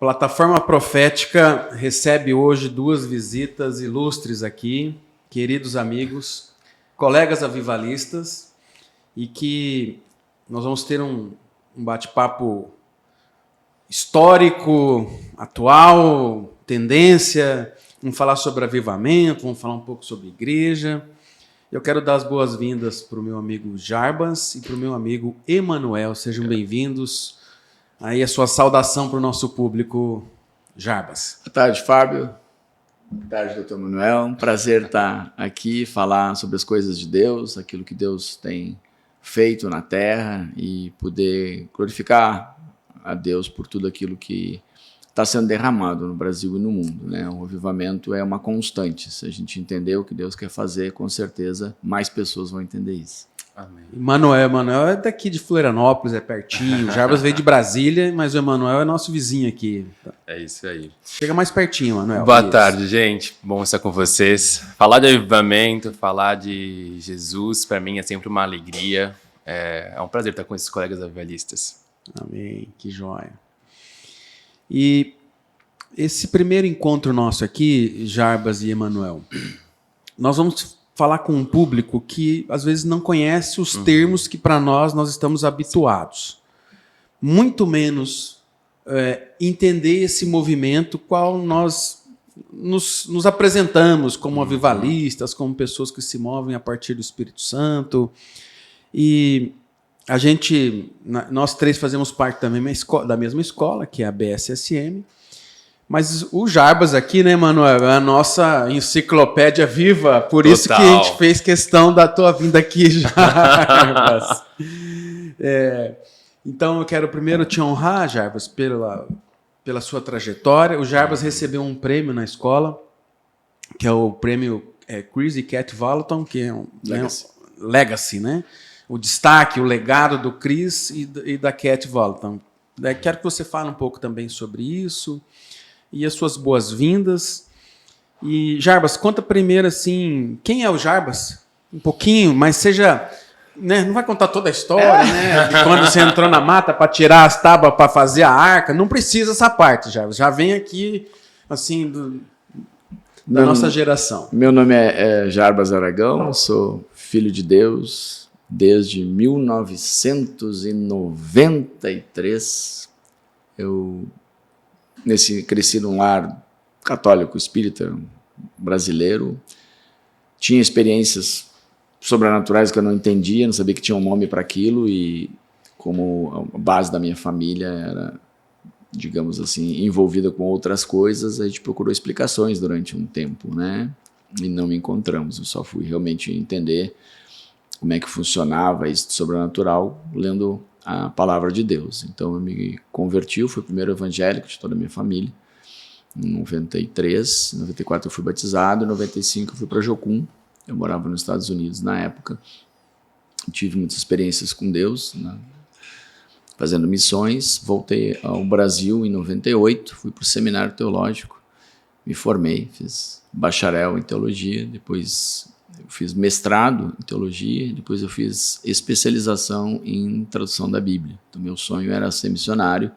Plataforma Profética recebe hoje duas visitas ilustres aqui, queridos amigos, colegas avivalistas, e que nós vamos ter um bate-papo histórico, atual, tendência, vamos falar sobre avivamento, vamos falar um pouco sobre igreja. Eu quero dar as boas-vindas para o meu amigo Jarbas e para o meu amigo Emanuel. Sejam bem-vindos. Aí a sua saudação para o nosso público, Jarbas. Boa tarde, Fábio. Boa tarde, doutor Manuel. Um prazer estar aqui, falar sobre as coisas de Deus, aquilo que Deus tem feito na terra e poder glorificar a Deus por tudo aquilo que está sendo derramado no Brasil e no mundo, né? O avivamento é uma constante. Se a gente entender o que Deus quer fazer, com certeza mais pessoas vão entender isso. Amém. Emanuel é daqui de Florianópolis, é pertinho. O Jarbas veio de Brasília, mas o Emanuel é nosso vizinho aqui. É isso aí. Chega mais pertinho, Emanuel. Boa tarde, gente. Bom estar com vocês. Falar de avivamento, falar de Jesus, para mim é sempre uma alegria. É um prazer estar com esses colegas avivalistas. Amém, que joia. E esse primeiro encontro nosso aqui, Jarbas e Emanuel, nós vamos falar com um público que às vezes não conhece os termos que para nós estamos habituados. Muito menos entender esse movimento qual nós nos apresentamos como avivalistas, como pessoas que se movem a partir do Espírito Santo. E nós três fazemos parte da mesma escola, que é a BSSM. Mas o Jarbas aqui, né, Manuel, é a nossa enciclopédia viva, por isso que a gente fez questão da tua vinda aqui, Jarbas. Então eu quero primeiro te honrar, Jarbas, pela sua trajetória. O Jarbas recebeu um prêmio na escola, que é o prêmio Chris e Cat Valentin, que é um Legacy, né? O destaque, o legado do Chris e da Cat Valentin. Quero que você fale um pouco também sobre isso e as suas boas-vindas. E, Jarbas, conta primeiro, assim, quem é o Jarbas? Um pouquinho, mas seja... Né, não vai contar toda a história, né? De quando você entrou na mata para tirar as tábuas para fazer a arca. Não precisa essa parte, Jarbas. Já vem aqui, assim, da nossa geração. Meu nome é Jarbas Aragão, sou filho de Deus desde 1993. Eu cresci num lar católico espírita brasileiro, tinha experiências sobrenaturais que eu não entendia, não sabia que tinha um nome para aquilo, e como a base da minha família era, digamos assim, envolvida com outras coisas, a gente procurou explicações durante um tempo, né? E não encontramos. Eu só fui realmente entender como é que funcionava isso de sobrenatural lendo a palavra de Deus. Então eu me converti, eu fui o primeiro evangélico de toda a minha família. Em 93, em 94 eu fui batizado, em 95 eu fui para Jocum. Eu morava nos Estados Unidos na época. Tive muitas experiências com Deus, né, fazendo missões. Voltei ao Brasil em 98, fui para o seminário teológico, me formei, fiz bacharel em teologia, depois eu fiz mestrado em teologia, depois eu fiz especialização em tradução da Bíblia. Então, meu sonho era ser missionário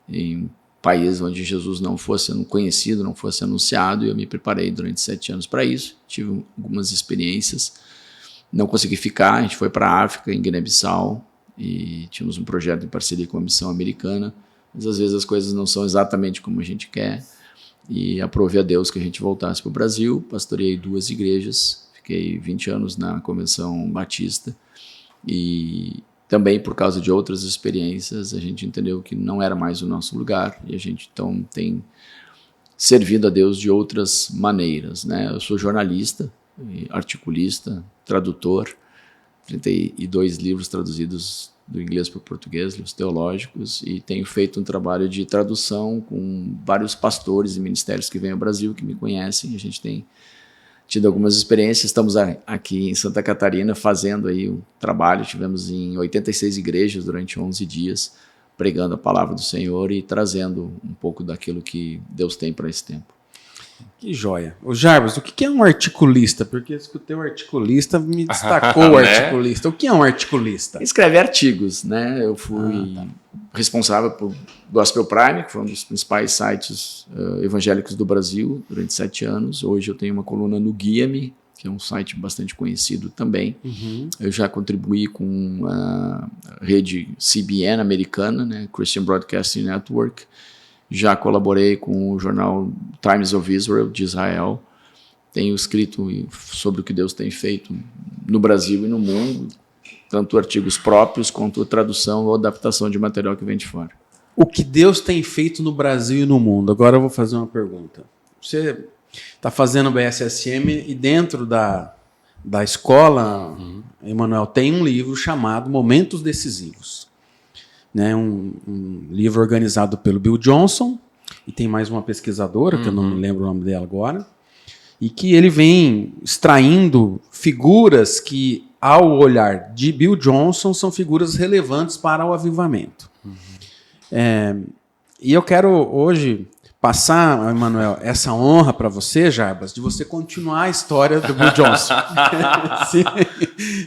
em um país onde Jesus não fosse conhecido, não fosse anunciado, e eu me preparei durante 7 anos para isso. Tive algumas experiências, não consegui ficar, a gente foi para a África, em Guiné-Bissau, e tínhamos um projeto em parceria com a missão americana, mas às vezes as coisas não são exatamente como a gente quer, e aprovei a Deus que a gente voltasse para o Brasil. Pastoreei 2 igrejas, fiquei 20 anos na Convenção Batista, e também por causa de outras experiências a gente entendeu que não era mais o nosso lugar, e a gente então tem servido a Deus de outras maneiras, né? Eu sou jornalista, articulista, tradutor, 32 livros traduzidos do inglês para o português, livros teológicos, e tenho feito um trabalho de tradução com vários pastores e ministérios que vêm ao Brasil, que me conhecem. A gente tem tido algumas experiências. Estamos aqui em Santa Catarina fazendo aí um trabalho. Tivemos em 86 igrejas durante 11 dias, pregando a palavra do Senhor e trazendo um pouco daquilo que Deus tem para esse tempo. Que joia. O Jarbas, o que é um articulista? Porque eu escutei o articulista, me destacou o Né? articulista. O que é um articulista? Escreve artigos, né? Eu fui responsável por Gospel Prime, que foi um dos principais sites evangélicos do Brasil durante 7 anos. Hoje eu tenho uma coluna no Guia-me, que é um site bastante conhecido também. Eu já contribuí com a rede CBN americana, né? Christian Broadcasting Network. Já colaborei com o jornal Times of Israel, de Israel. Tenho escrito sobre o que Deus tem feito no Brasil e no mundo, tanto artigos próprios quanto tradução ou adaptação de material que vem de fora. O que Deus tem feito no Brasil e no mundo? Agora eu vou fazer uma pergunta. Você está fazendo o BSSM e dentro da escola, Emanuel, tem um livro chamado Momentos Decisivos. Né, um livro organizado pelo Bill Johnson, e tem mais uma pesquisadora, que eu não me lembro o nome dela agora, e que ele vem extraindo figuras que, ao olhar de Bill Johnson, são figuras relevantes para o avivamento. E eu quero hoje passar, Emanuel, essa honra para você, Jarbas, de você continuar a história do Bill Johnson.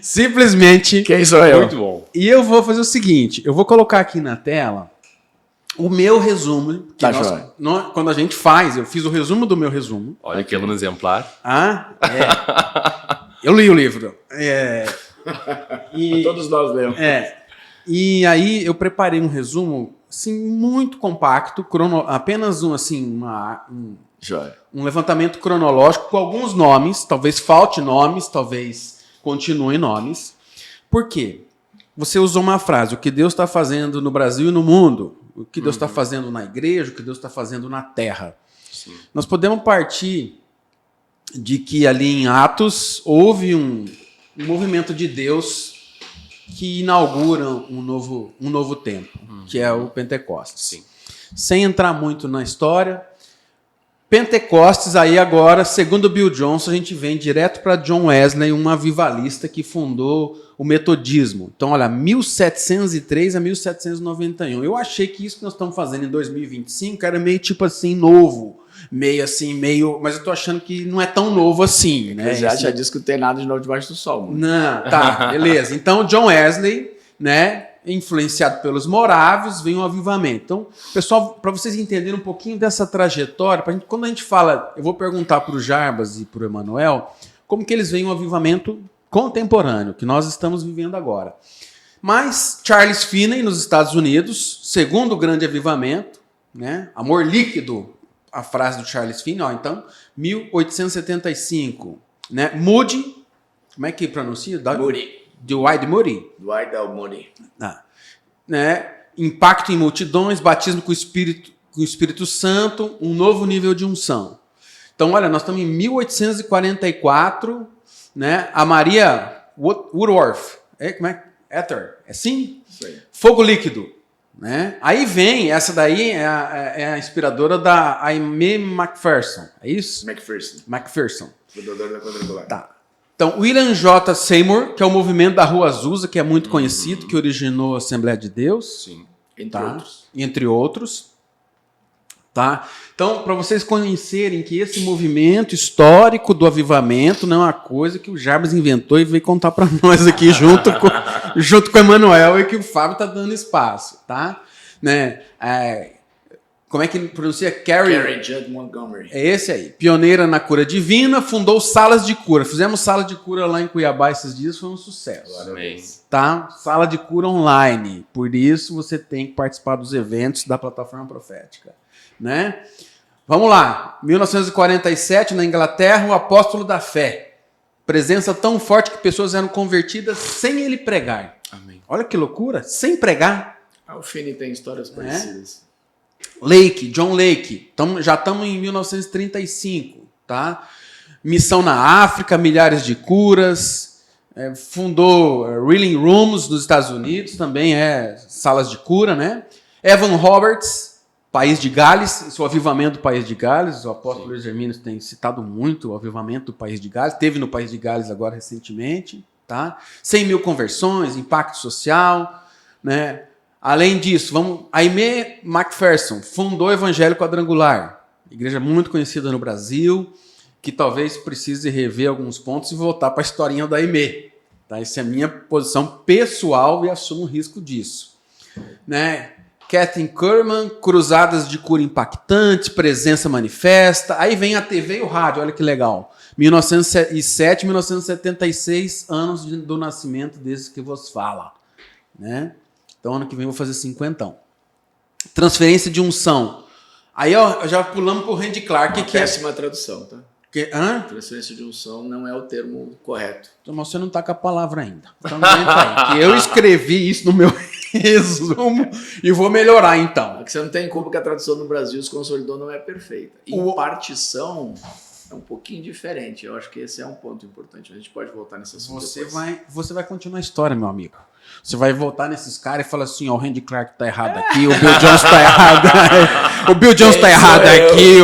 Simplesmente. Quem sou eu? Muito bom. E eu vou fazer o seguinte, eu vou colocar aqui na tela o meu resumo. Que Tá joia. quando a gente faz, eu fiz o resumo do meu resumo. Olha que aluno exemplar. Eu li o livro. Todos nós lemos. E aí eu preparei um resumo assim, muito compacto, apenas Joia. um levantamento cronológico com alguns nomes, talvez falte nomes, talvez continue nomes. Por quê? Você usou uma frase, o que Deus está fazendo no Brasil e no mundo, o que Deus está fazendo na igreja, o que Deus está fazendo na terra. Sim. Nós podemos partir de que ali em Atos houve um movimento de Deus que inaugura um novo tempo, que é o Pentecostes. Sim. Sem entrar muito na história, Pentecostes, aí agora, segundo Bill Johnson, a gente vem direto para John Wesley, um avivalista que fundou o metodismo. Então, olha, 1703 a 1791. Eu achei que isso que nós estamos fazendo em 2025 era meio tipo assim, novo. Mas eu tô achando que não é tão novo assim, né? Já disse que não tem nada de novo debaixo do sol. Mano. Não, tá, beleza. Então, John Wesley, né, influenciado pelos morávios, vem um avivamento. Então, pessoal, para vocês entenderem um pouquinho dessa trajetória, quando a gente fala, eu vou perguntar para o Jarbas e para o Emanuel, como que eles veem um avivamento contemporâneo, que nós estamos vivendo agora. Mas Charles Finney, nos Estados Unidos, segundo o grande avivamento, né, amor líquido, a frase do Charles Finney, então, 1875, né, Moody, como é que pronuncia? Moody. Dwight Moody. Dwight L. Moody. Né, impacto em multidões, batismo com o Espírito Santo, um novo nível de unção. Então, olha, nós estamos em 1844, né, a Maria Woodworth, como é? Ether, é assim? Sim. Fogo líquido. Né? Aí vem, essa daí é a inspiradora da Aimee McPherson, é isso? McPherson. Fundador da Quadrangular. Tá. Então, William J. Seymour, que é o movimento da Rua Azusa, que é muito conhecido, que originou a Assembleia de Deus. Sim. Entre outros. Tá? Então, para vocês conhecerem que esse movimento histórico do avivamento não é uma coisa que o Jarbas inventou e veio contar para nós aqui junto com o Emanuel e que o Fábio está dando espaço. Tá? Né? Como é que pronuncia? Carrie Judd Montgomery. É esse aí. Pioneira na cura divina, fundou salas de cura. Fizemos sala de cura lá em Cuiabá esses dias, foi um sucesso. Amém. Tá? Sala de cura online. Por isso você tem que participar dos eventos da plataforma profética. Né? Vamos lá. 1947, na Inglaterra, o apóstolo da fé. Presença tão forte que pessoas eram convertidas sem ele pregar. Amém. Olha que loucura. Sem pregar. O Finney tem histórias parecidas. John Lake, já estamos em 1935, tá? Missão na África, milhares de curas, fundou Healing Rooms nos Estados Unidos, também salas de cura, né? Evan Roberts, País de Gales, o avivamento do País de Gales, o apóstolo Luiz Hermínio tem citado muito o avivamento do País de Gales, teve no País de Gales agora recentemente, tá? 100 mil conversões, impacto social, né? Além disso, Aimee McPherson fundou o Evangelho Quadrangular, Igreja muito conhecida no Brasil, que talvez precise rever alguns pontos e voltar para a historinha da IME. Tá? Essa é a minha posição pessoal e assumo o risco disso. Né? Kathryn Kuhlman, Cruzadas de Cura Impactante, Presença Manifesta. Aí vem a TV e o rádio, olha que legal. 1907, 1976, anos do nascimento desse que vos fala. Né? Então, ano que vem eu vou fazer 50. Transferência de unção. Aí, ó, já pulamos pro Randy Clark. Que péssima tradução, tá? Hã? Transferência de unção não é o termo correto. Então, mas você não tá com a palavra ainda. Então, aí, que eu escrevi isso no meu resumo e vou melhorar, então. É que você não tem culpa que a tradução no Brasil se consolidou, não é perfeita. Impartição é um pouquinho diferente. Eu acho que esse é um ponto importante. A gente pode voltar nesse assunto Você vai continuar a história, meu amigo. Você vai voltar nesses caras e falar assim, ó, o Randy Clark tá errado aqui, o Bill Jones tá errado, o Bill Jones tá errado aqui,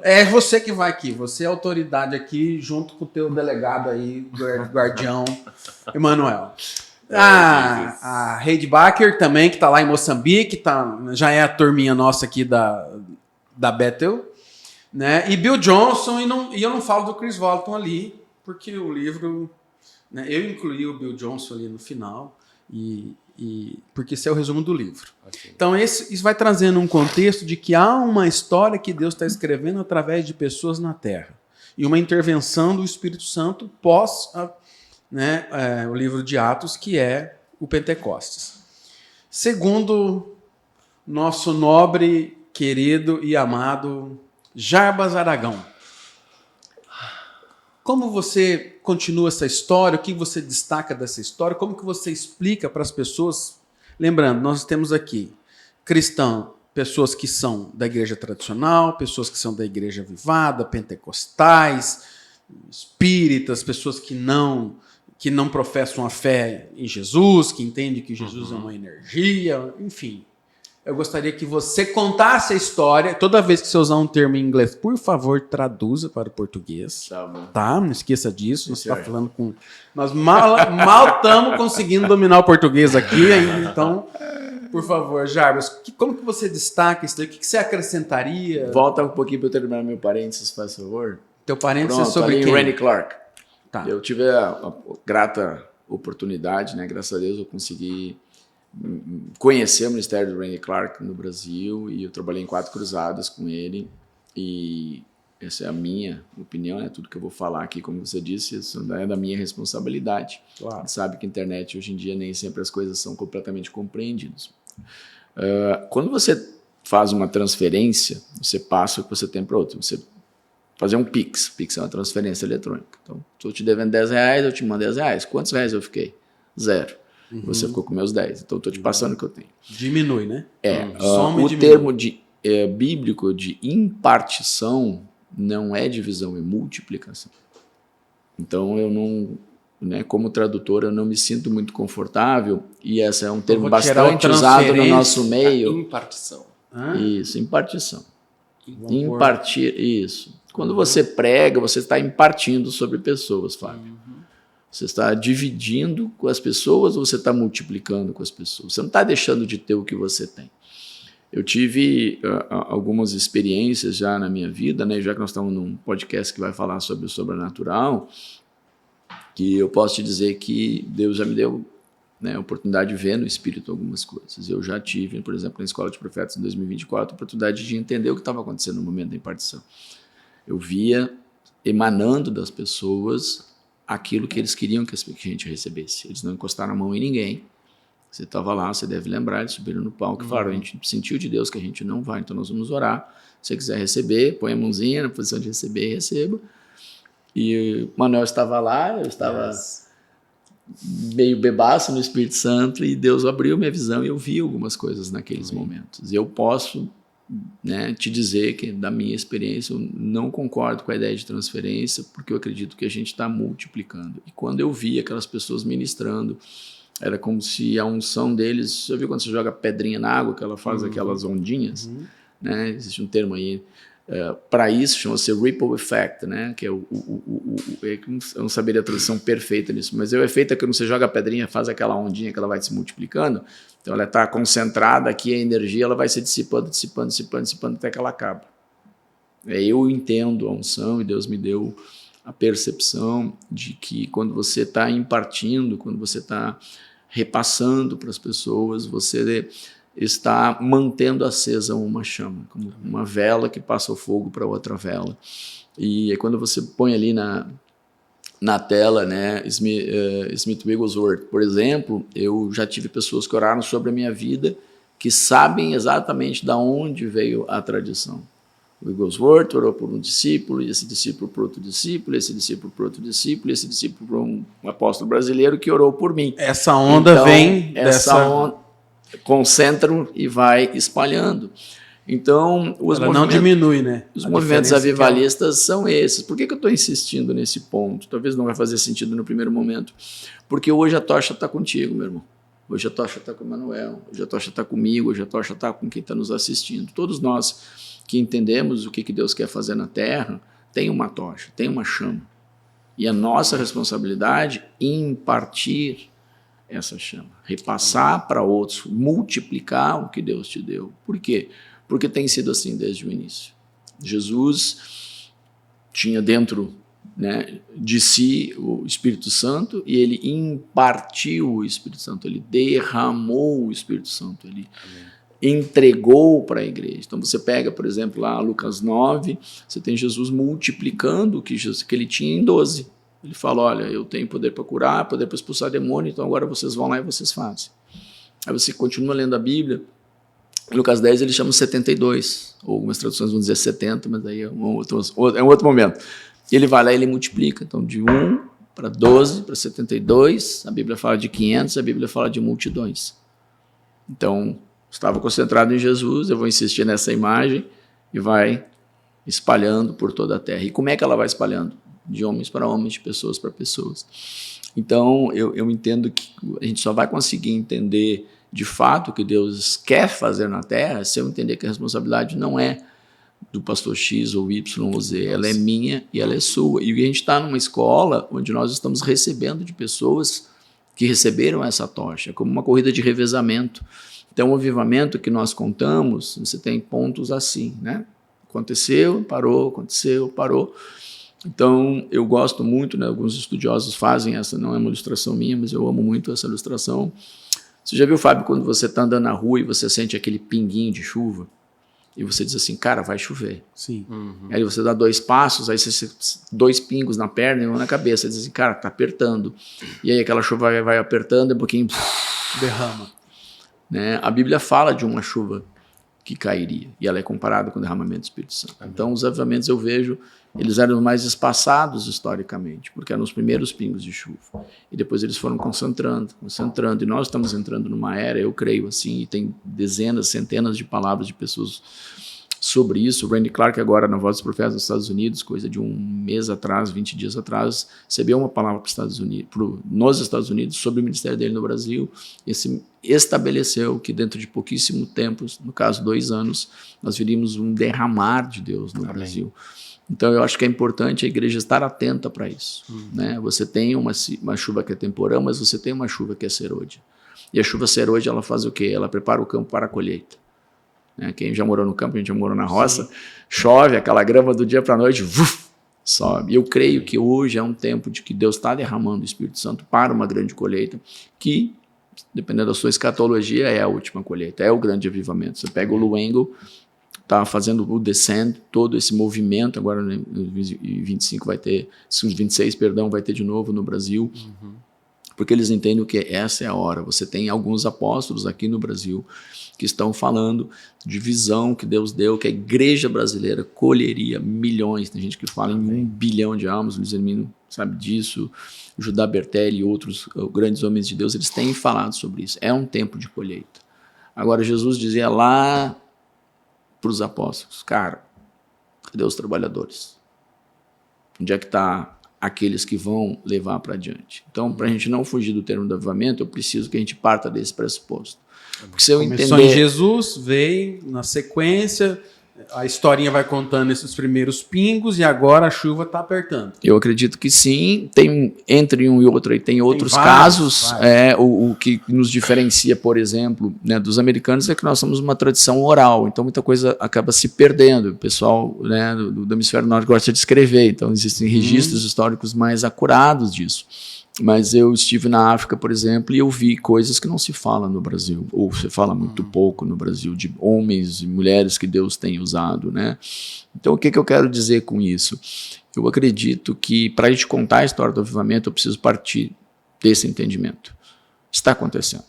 é você que vai aqui, você é a autoridade aqui, junto com o teu delegado aí, guardião, Emanuel. A Heidi Baker também, que tá lá em Moçambique, já é a turminha nossa aqui da Bethel, né? E Bill Johnson, e eu não falo do Chris Vallotton ali, porque o livro, né, eu incluí o Bill Johnson ali no final, porque esse é o resumo do livro. Okay. Então isso vai trazendo um contexto de que há uma história que Deus está escrevendo através de pessoas na Terra. E uma intervenção do Espírito Santo pós o livro de Atos, que é o Pentecostes. Segundo nosso nobre, querido e amado Jarbas Aragão. Como você continua essa história? O que você destaca dessa história? Como que você explica para as pessoas? Lembrando, nós temos aqui cristão, pessoas que são da igreja tradicional, pessoas que são da igreja avivada, pentecostais, espíritas, pessoas que não professam a fé em Jesus, que entendem que Jesus é uma energia, enfim. Eu gostaria que você contasse a história. Toda vez que você usar um termo em inglês, por favor, traduza para o português. Tá? Não esqueça disso. Você está falando com... Nós mal estamos conseguindo dominar o português aqui. Então, por favor, Jarbas, como que você destaca isso daí? O que você acrescentaria? Volta um pouquinho para eu terminar meu parênteses, faz favor. Teu parênteses é sobre quem? Randy Clark. Tá. Eu tive a grata oportunidade, né? Graças a Deus eu consegui conhecer o ministério do Randy Clark no Brasil, e eu trabalhei em 4 cruzadas com ele, e essa é a minha opinião, né? Tudo que eu vou falar aqui, como você disse, isso é da minha responsabilidade. Claro. A gente sabe que a internet hoje em dia nem sempre as coisas são completamente compreendidas. Quando você faz uma transferência, você passa o que você tem para outro. Você fazer um Pix. Pix é uma transferência eletrônica. Então, estou te devendo R$10, eu te mando R$10. Quantos reais eu fiquei? 0. Você ficou com meus 10. Então, estou te passando o que eu tenho. Diminui, né? O termo bíblico de impartição não é divisão, é multiplicação. Então, eu não... Né, como tradutor, eu não me sinto muito confortável, e esse é um termo bastante usado no nosso meio. Impartição. Isso, impartição. Impartir, isso. Quando você prega, você está impartindo sobre pessoas, Fábio. Você está dividindo com as pessoas ou você está multiplicando com as pessoas? Você não está deixando de ter o que você tem. Eu tive algumas experiências já na minha vida, né, já que nós estamos num podcast que vai falar sobre o sobrenatural, que eu posso te dizer que Deus já me deu, né, a oportunidade de ver no Espírito algumas coisas. Eu já tive, por exemplo, na Escola de Profetas em 2024, a oportunidade de entender o que estava acontecendo no momento da impartição. Eu via emanando das pessoas aquilo que eles queriam que a gente recebesse. Eles não encostaram a mão em ninguém. Você estava lá, você deve lembrar, eles subiram no palco e falaram: a gente sentiu de Deus que a gente não vai, então nós vamos orar. Se você quiser receber, põe a mãozinha na posição de receber e receba. E o Manuel estava lá, eu estava meio bebaço no Espírito Santo, e Deus abriu minha visão e eu vi algumas coisas naqueles momentos. E eu posso, né, te dizer que, da minha experiência, eu não concordo com a ideia de transferência, porque eu acredito que a gente está multiplicando. E quando eu vi aquelas pessoas ministrando, era como se a unção deles... Você viu quando você joga pedrinha na água, que ela faz aquelas ondinhas? Né? Existe um termo aí para isso, chama-se ripple effect, né? Que é eu não saberia a tradução perfeita nisso, mas o efeito é que quando você joga a pedrinha, faz aquela ondinha que ela vai se multiplicando. Então ela está concentrada aqui, a energia ela vai se dissipando até que ela acaba. Eu entendo a unção e Deus me deu a percepção de que quando você está impartindo, quando você está repassando para as pessoas, você está mantendo acesa uma chama, como uma vela que passa o fogo para outra vela. E quando você põe ali na tela, né, Smith Wigglesworth, por exemplo, eu já tive pessoas que oraram sobre a minha vida que sabem exatamente de onde veio a tradição. O Wigglesworth orou por um discípulo, e esse discípulo por outro discípulo, esse discípulo por outro discípulo, e esse discípulo por um apóstolo brasileiro que orou por mim. Essa onda então, vem essa onda concentra e vai espalhando. Então, ela não diminui, né? Os movimentos avivalistas são esses. Por que eu estou insistindo nesse ponto? Talvez não vai fazer sentido no primeiro momento. Porque hoje a tocha está contigo, meu irmão. Hoje a tocha está com o Emanuel, hoje a tocha está comigo, hoje a tocha está com quem está nos assistindo. Todos nós que entendemos o que Deus quer fazer na terra, tem uma tocha, tem uma chama. E a nossa responsabilidade é impartir essa chama, repassar para outros, multiplicar o que Deus te deu. Por quê? Porque tem sido assim desde o início. Jesus tinha dentro, né, de si o Espírito Santo e ele impartiu o Espírito Santo, ele derramou o Espírito Santo, ele entregou para a igreja. Então você pega, por exemplo, lá Lucas 9, você tem Jesus multiplicando o que ele tinha em 12. Ele fala, olha, eu tenho poder para curar, poder para expulsar demônio, então agora vocês vão lá e vocês fazem. Aí você continua lendo a Bíblia, em Lucas 10 ele chama 72, ou algumas traduções vão dizer 70, mas aí é um outro momento. Ele vai lá e ele multiplica, então de 1 para 12, para 72, a Bíblia fala de 500, a Bíblia fala de multidões. Então, estava concentrado em Jesus, eu vou insistir nessa imagem, e vai espalhando por toda a terra. E como é que ela vai espalhando? De homens para homens, de pessoas para pessoas. Então, eu entendo que a gente só vai conseguir entender de fato o que Deus quer fazer na terra se eu entender que a responsabilidade não é do pastor X ou Y ou Z, ela é minha e ela é sua. E a gente está numa escola onde nós estamos recebendo de pessoas que receberam essa tocha, como uma corrida de revezamento. Então, o avivamento que nós contamos, você tem pontos assim, né? Aconteceu, parou. Então, eu gosto muito, né? Alguns estudiosos fazem essa, não é uma ilustração minha, mas eu amo muito essa ilustração. Você já viu, Fábio, quando você está andando na rua e você sente aquele pinguinho de chuva? E você diz assim, cara, vai chover. Sim. Aí você dá 2 passos, aí você 2 pingos na perna e um na cabeça. Diz assim, cara, tá apertando. E aí aquela chuva vai apertando e um pouquinho derrama. Né? A Bíblia fala de uma chuva que cairia, e ela é comparada com o derramamento do Espírito Santo. Amém. Então, os avivamentos, eu vejo, eles eram mais espaçados historicamente, porque eram os primeiros pingos de chuva. E depois eles foram concentrando, e nós estamos entrando numa era, eu creio assim, e tem dezenas, centenas de palavras de pessoas sobre isso. O Randy Clark, agora na Voz dos Profetas dos Estados Unidos, coisa de um mês atrás, 20 dias atrás, recebeu uma palavra nos Estados Unidos sobre o ministério dele no Brasil, e se estabeleceu que dentro de pouquíssimo tempo, no caso 2 anos, nós viríamos um derramar de Deus no Brasil. Então eu acho que é importante a igreja estar atenta para isso. Né? Você tem uma chuva que é temporã, mas você tem uma chuva que é serôdia. E a chuva serôdia, ela faz o quê? Ela prepara o campo para a colheita. Quem já morou no campo, a gente já morou na roça, sim, chove, aquela grama do dia para a noite, sobe. E eu creio que hoje é um tempo de que Deus está derramando o Espírito Santo para uma grande colheita, que, dependendo da sua escatologia, é a última colheita, é o grande avivamento. Você pega o Lou Engle, está fazendo o Descend, todo esse movimento, agora em 25 vai ter, 26, perdão, vai ter de novo no Brasil, porque eles entendem que essa é a hora. Você tem alguns apóstolos aqui no Brasil que estão falando de visão que Deus deu, que a igreja brasileira colheria milhões. Tem gente que fala em 1 bilhão de almas, o Luiz Hermino sabe disso, o Judá Bertelli e outros grandes homens de Deus, eles têm falado sobre isso. É um tempo de colheita. Agora, Jesus dizia lá para os apóstolos, cara, cadê os trabalhadores? Onde é que está aqueles que vão levar para adiante? Então, para a gente não fugir do termo do avivamento, eu preciso que a gente parta desse pressuposto. Porque se eu começou entender... em Jesus, veio na sequência, A historinha vai contando esses primeiros pingos e agora a chuva está apertando. Eu acredito que sim. Tem, entre um e outro aí tem outros casos. O que nos diferencia, por exemplo, né, dos americanos é que nós somos uma tradição oral. Então muita coisa acaba se perdendo. O pessoal, né, do hemisfério norte gosta de escrever. Então existem registros históricos mais acurados disso. Mas eu estive na África, por exemplo, e eu vi coisas que não se fala no Brasil, ou se fala muito pouco no Brasil, de homens e mulheres que Deus tem usado, né? Então, o que eu quero dizer com isso? Eu acredito que, para a gente contar a história do avivamento, eu preciso partir desse entendimento. Está acontecendo.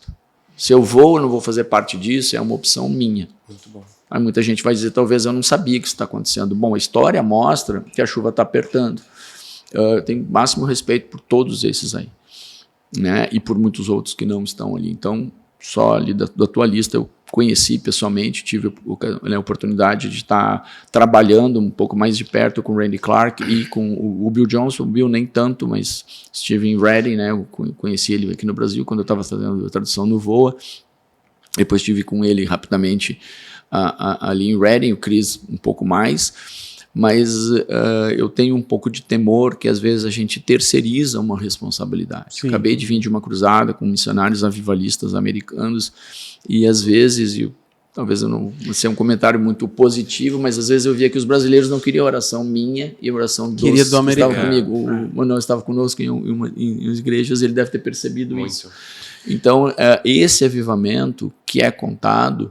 Se eu vou ou não vou fazer parte disso, é uma opção minha. Muito bom. Aí muita gente vai dizer, talvez eu não sabia que isso está acontecendo. Bom, a história mostra que a chuva está apertando. Eu tenho máximo respeito por todos esses aí, né? E por muitos outros que não estão ali. Então, só ali da tua lista eu conheci pessoalmente, tive a oportunidade de estar trabalhando um pouco mais de perto com o Randy Clark e com o Bill Johnson. O Bill nem tanto, mas estive em Reading, né? Eu conheci ele aqui no Brasil quando eu estava fazendo a tradução no VOA. Depois estive com ele rapidamente ali em Reading, o Chris um pouco mais. Mas eu tenho um pouco de temor que às vezes a gente terceiriza uma responsabilidade. Eu acabei de vir de uma cruzada com missionários avivalistas americanos e às vezes, talvez eu não seja um comentário muito positivo, mas às vezes eu via que os brasileiros não queriam oração minha e oração dos que estavam comigo. O Manuel estava conosco em igrejas, ele deve ter percebido muito isso. Então, esse avivamento que é contado,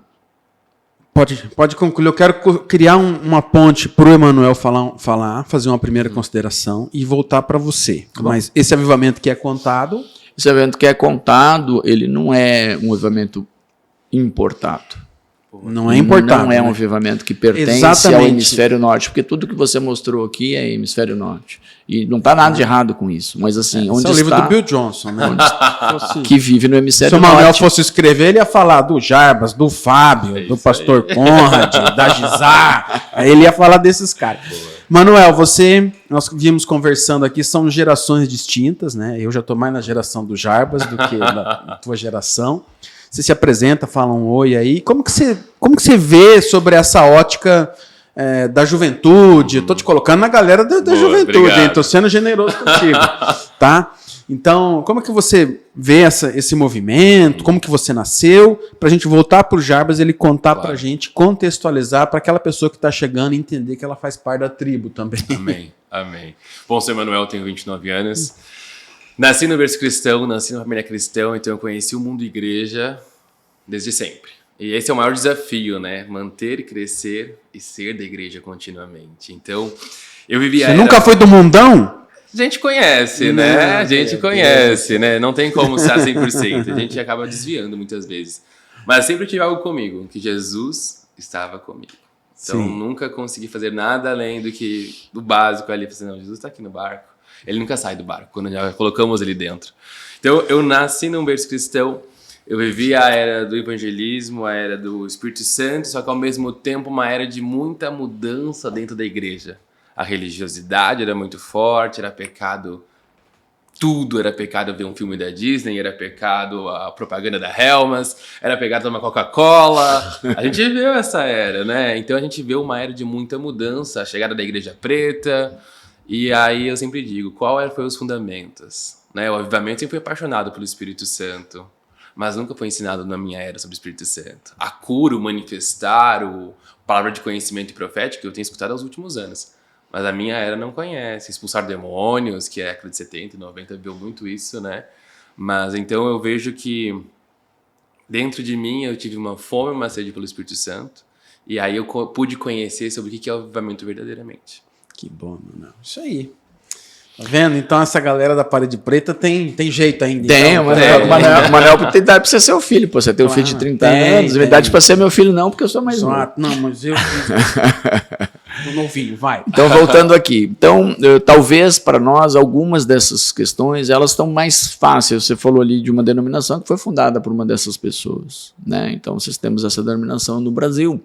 Pode concluir. Eu quero criar uma ponte para o Emanuel falar, fazer uma primeira consideração e voltar para você. Mas esse avivamento que é contado... Esse avivamento que é contado, ele não é um avivamento importado. Não é importado. Não é um avivamento que pertence ao hemisfério norte, porque tudo que você mostrou aqui é hemisfério norte. E não está nada de errado com isso. Mas assim, onde está... Esse é o livro do Bill Johnson, né? Que vive no hemisfério norte. Se o Manuel fosse escrever, ele ia falar do Jarbas, do Fábio, do pastor Conrad, da Gizar. Ele ia falar desses caras. Manuel, nós vimos conversando aqui, são gerações distintas, né? Eu já estou mais na geração do Jarbas do que na tua geração. Você se apresenta, fala um oi aí. Como que você vê sobre essa ótica da juventude? Estou te colocando na galera da juventude, hein? Estou sendo generoso contigo, tá? Então, como é que você vê esse movimento? Como que você nasceu? Para a gente voltar para o Jarbas, ele contar para a gente, contextualizar para aquela pessoa que está chegando e entender que ela faz parte da tribo também. Amém. Bom, sou Emanuel, tenho 29 anos. Nasci no berço cristão, nasci numa família cristã, então eu conheci o mundo igreja desde sempre. E esse é o maior desafio, né? Manter, crescer e ser da igreja continuamente. Então, eu vivi Você nunca foi do mundão? A gente conhece, né? A gente conhece, né? Não tem como ser 100%. A gente acaba desviando muitas vezes. Mas sempre tive algo comigo, que Jesus estava comigo. Então, nunca consegui fazer nada além do básico ali. Falei, não, Jesus está aqui no barco. Ele nunca sai do barco, quando já colocamos ele dentro. Então, eu nasci num berço cristão, eu vivi a era do evangelismo, a era do Espírito Santo, só que ao mesmo tempo uma era de muita mudança dentro da igreja. A religiosidade era muito forte, era pecado, tudo era pecado ver um filme da Disney, era pecado a propaganda da Helmas, era pecado tomar Coca-Cola. A gente viu essa era, né? Então a gente vê uma era de muita mudança, a chegada da Igreja Preta. E aí eu sempre digo, qual foram os fundamentos? Né? O avivamento sempre foi apaixonado pelo Espírito Santo, mas nunca foi ensinado na minha era sobre o Espírito Santo. A cura, o manifestar, a palavra de conhecimento e profético eu tenho escutado aos últimos anos, mas a minha era não conhece. Expulsar demônios, que é a década de 70 e 90, viu muito isso, né? Mas então eu vejo que dentro de mim eu tive uma fome, uma sede pelo Espírito Santo, e aí eu pude conhecer sobre o que é o avivamento verdadeiramente. Que bom, Manuel. Isso aí. Tá vendo? Então essa galera da parede preta tem jeito ainda. Tem, então, o Manuel tem idade pra ser seu filho. Você tem um filho de 30 anos. Tem idade pra ser meu filho não, porque eu sou mais novo. Não, mas eu tô novinho, vai. Então, voltando aqui. Então, talvez para nós, algumas dessas questões, elas estão mais fáceis. Você falou ali de uma denominação que foi fundada por uma dessas pessoas, né? Então, nós temos essa denominação no Brasil.